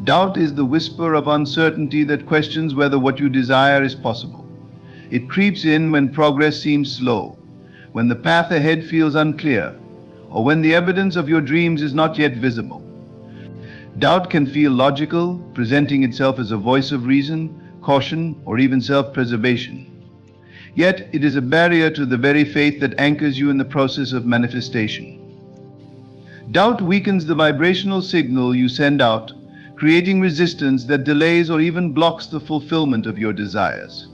Speaker 1: Doubt is the whisper of uncertainty that questions whether what you desire is possible. It creeps in when progress seems slow, when the path ahead feels unclear, or when the evidence of your dreams is not yet visible. Doubt can feel logical, presenting itself as a voice of reason, caution, or even self-preservation. Yet it is a barrier to the very faith that anchors you in the process of manifestation. Doubt weakens the vibrational signal you send out, creating resistance that delays or even blocks the fulfillment of your desires.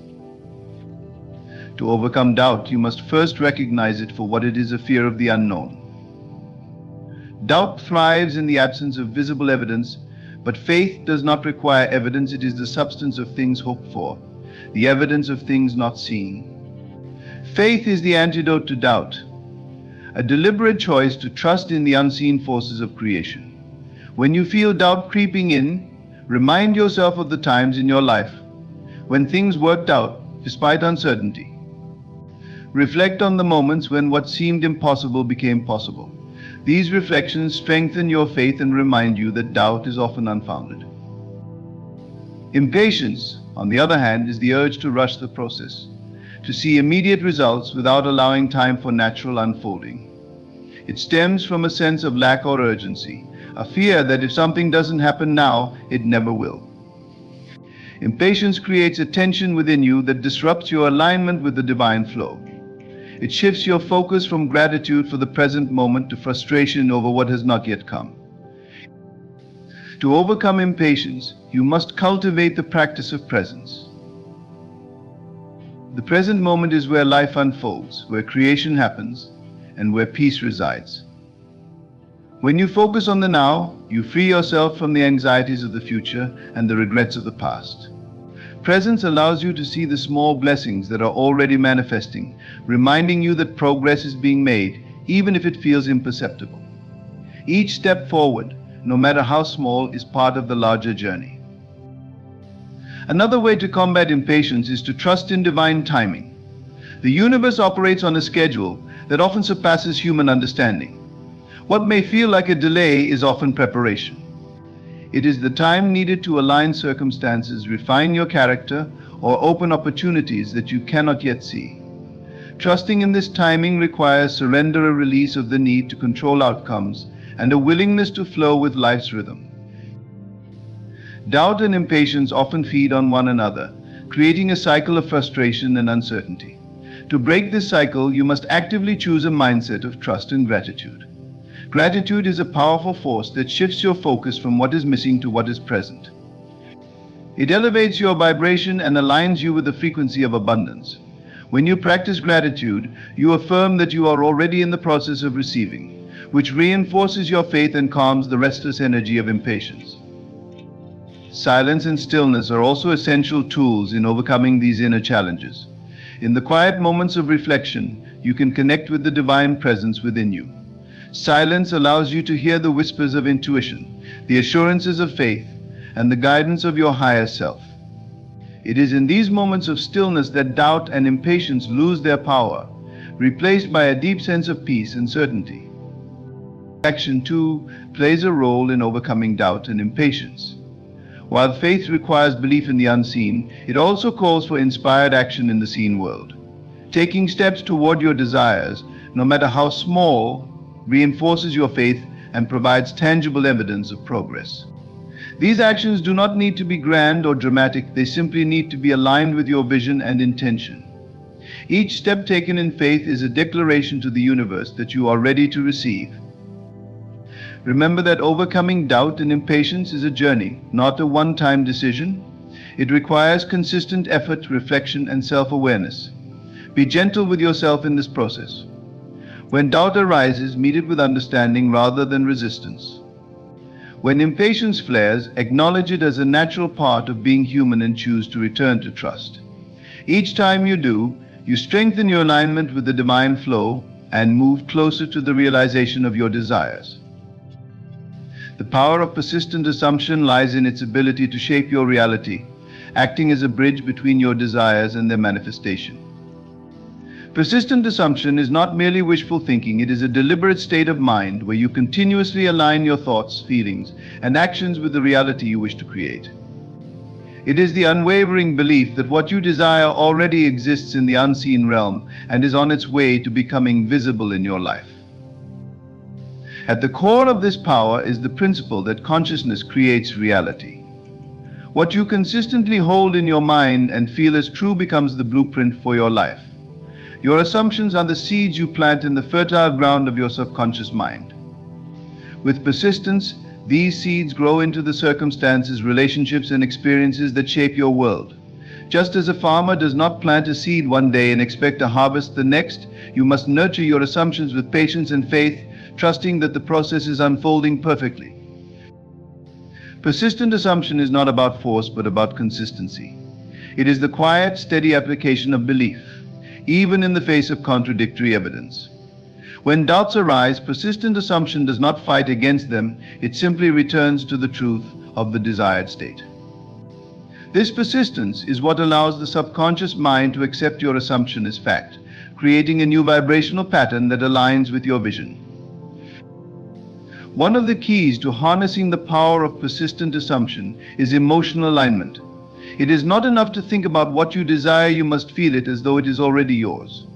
Speaker 1: To overcome doubt, you must first recognize it for what it is, a fear of the unknown. Doubt thrives in the absence of visible evidence, but faith does not require evidence. It is the substance of things hoped for, the evidence of things not seen. Faith is the antidote to doubt, a deliberate choice to trust in the unseen forces of creation. When you feel doubt creeping in, remind yourself of the times in your life when things worked out despite uncertainty. Reflect on the moments when what seemed impossible became possible. These reflections strengthen your faith and remind you that doubt is often unfounded. Impatience, on the other hand, is the urge to rush the process, to see immediate results without allowing time for natural unfolding. It stems from a sense of lack or urgency, a fear that if something doesn't happen now, it never will. Impatience creates a tension within you that disrupts your alignment with the divine flow. It shifts your focus from gratitude for the present moment to frustration over what has not yet come. To overcome impatience, you must cultivate the practice of presence. The present moment is where life unfolds, where creation happens, and where peace resides. When you focus on the now, you free yourself from the anxieties of the future and the regrets of the past. Presence allows you to see the small blessings that are already manifesting, reminding you that progress is being made, even if it feels imperceptible. Each step forward, no matter how small, is part of the larger journey. Another way to combat impatience is to trust in divine timing. The universe operates on a schedule that often surpasses human understanding. What may feel like a delay is often preparation. It is the time needed to align circumstances, refine your character, or open opportunities that you cannot yet see. Trusting in this timing requires surrender, a release of the need to control outcomes, and a willingness to flow with life's rhythm. Doubt and impatience often feed on one another, creating a cycle of frustration and uncertainty. To break this cycle, you must actively choose a mindset of trust and gratitude. Gratitude is a powerful force that shifts your focus from what is missing to what is present. It elevates your vibration and aligns you with the frequency of abundance. When you practice gratitude, you affirm that you are already in the process of receiving, which reinforces your faith and calms the restless energy of impatience. Silence and stillness are also essential tools in overcoming these inner challenges. In the quiet moments of reflection, you can connect with the divine presence within you. Silence allows you to hear the whispers of intuition, the assurances of faith, and the guidance of your higher self. It is in these moments of stillness that doubt and impatience lose their power, replaced by a deep sense of peace and certainty. Action, too, plays a role in overcoming doubt and impatience. While faith requires belief in the unseen, it also calls for inspired action in the seen world. Taking steps toward your desires, no matter how small, reinforces your faith and provides tangible evidence of progress. These actions do not need to be grand or dramatic, they simply need to be aligned with your vision and intention. Each step taken in faith is a declaration to the universe that you are ready to receive. Remember that overcoming doubt and impatience is a journey, not a one-time decision. It requires consistent effort, reflection, and self-awareness. Be gentle with yourself in this process. When doubt arises, meet it with understanding rather than resistance. When impatience flares, acknowledge it as a natural part of being human and choose to return to trust. Each time you do, you strengthen your alignment with the divine flow and move closer to the realization of your desires. The power of persistent assumption lies in its ability to shape your reality, acting as a bridge between your desires and their manifestation. Persistent assumption is not merely wishful thinking, it is a deliberate state of mind where you continuously align your thoughts, feelings, and actions with the reality you wish to create. It is the unwavering belief that what you desire already exists in the unseen realm and is on its way to becoming visible in your life. At the core of this power is the principle that consciousness creates reality. What you consistently hold in your mind and feel as true becomes the blueprint for your life. Your assumptions are the seeds you plant in the fertile ground of your subconscious mind. With persistence, these seeds grow into the circumstances, relationships, and experiences that shape your world. Just as a farmer does not plant a seed one day and expect a harvest the next, you must nurture your assumptions with patience and faith, trusting that the process is unfolding perfectly. Persistent assumption is not about force, but about consistency. It is the quiet, steady application of belief, even in the face of contradictory evidence. When doubts arise, persistent assumption does not fight against them, it simply returns to the truth of the desired state. This persistence is what allows the subconscious mind to accept your assumption as fact, creating a new vibrational pattern that aligns with your vision. One of the keys to harnessing the power of persistent assumption is emotional alignment. It is not enough to think about what you desire, you must feel it as though it is already yours.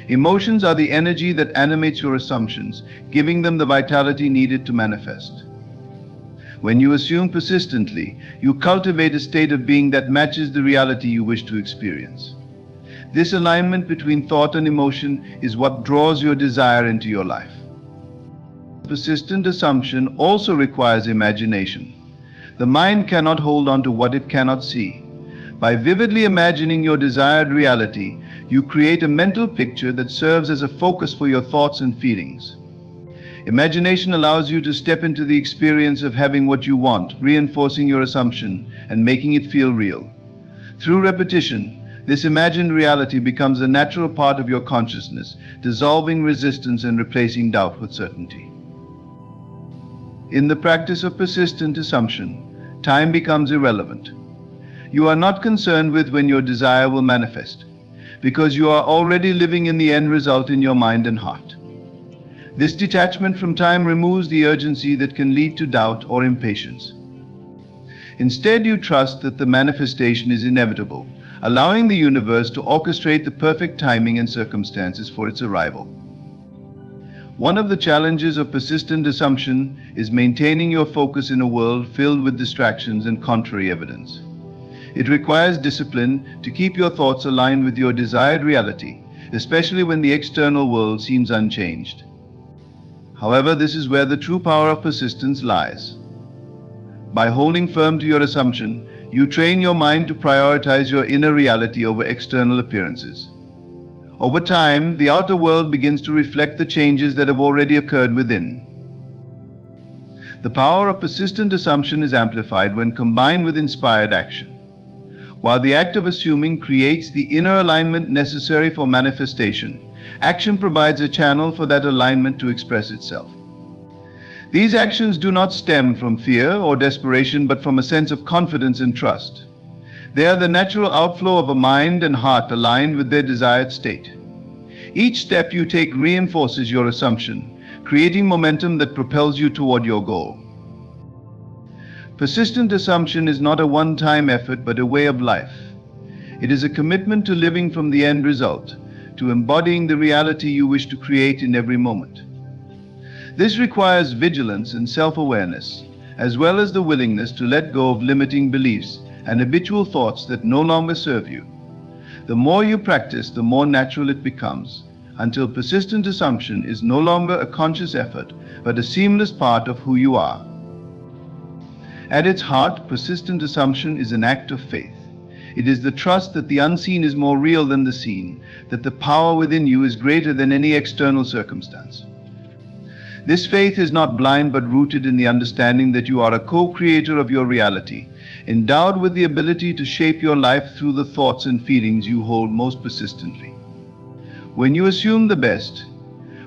Speaker 1: Emotions are the energy that animates your assumptions, giving them the vitality needed to manifest. When you assume persistently, you cultivate a state of being that matches the reality you wish to experience. This alignment between thought and emotion is what draws your desire into your life. Persistent assumption also requires imagination. The mind cannot hold on to what it cannot see. By vividly imagining your desired reality, you create a mental picture that serves as a focus for your thoughts and feelings. Imagination allows you to step into the experience of having what you want, reinforcing your assumption and making it feel real. Through repetition, this imagined reality becomes a natural part of your consciousness, dissolving resistance and replacing doubt with certainty. In the practice of persistent assumption, time becomes irrelevant. You are not concerned with when your desire will manifest, because you are already living in the end result in your mind and heart. This detachment from time removes the urgency that can lead to doubt or impatience. Instead, you trust that the manifestation is inevitable, allowing the universe to orchestrate the perfect timing and circumstances for its arrival. One of the challenges of persistent assumption is maintaining your focus in a world filled with distractions and contrary evidence. It requires discipline to keep your thoughts aligned with your desired reality, especially when the external world seems unchanged. However, this is where the true power of persistence lies. By holding firm to your assumption, you train your mind to prioritize your inner reality over external appearances. Over time, the outer world begins to reflect the changes that have already occurred within. The power of persistent assumption is amplified when combined with inspired action. While the act of assuming creates the inner alignment necessary for manifestation, action provides a channel for that alignment to express itself. These actions do not stem from fear or desperation, but from a sense of confidence and trust. They are the natural outflow of a mind and heart aligned with their desired state. Each step you take reinforces your assumption, creating momentum that propels you toward your goal. Persistent assumption is not a one-time effort, but a way of life. It is a commitment to living from the end result, to embodying the reality you wish to create in every moment. This requires vigilance and self-awareness, as well as the willingness to let go of limiting beliefs and habitual thoughts that no longer serve you. The more you practice, the more natural it becomes, until persistent assumption is no longer a conscious effort, but a seamless part of who you are. At its heart, persistent assumption is an act of faith. It is the trust that the unseen is more real than the seen, that the power within you is greater than any external circumstance. This faith is not blind, but rooted in the understanding that you are a co-creator of your reality, endowed with the ability to shape your life through the thoughts and feelings you hold most persistently. When you assume the best,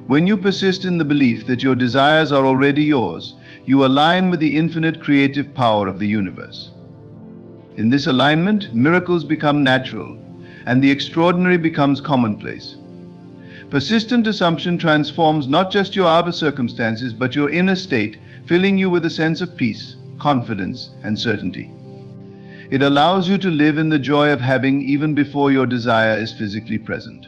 Speaker 1: when you persist in the belief that your desires are already yours, you align with the infinite creative power of the universe. In this alignment, miracles become natural, and the extraordinary becomes commonplace. Persistent assumption transforms not just your outer circumstances, but your inner state, filling you with a sense of peace, confidence, and certainty. It allows you to live in the joy of having even before your desire is physically present.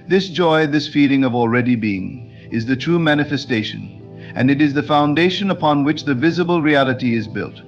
Speaker 1: This joy, this feeling of already being, is the true manifestation, and it is the foundation upon which the visible reality is built.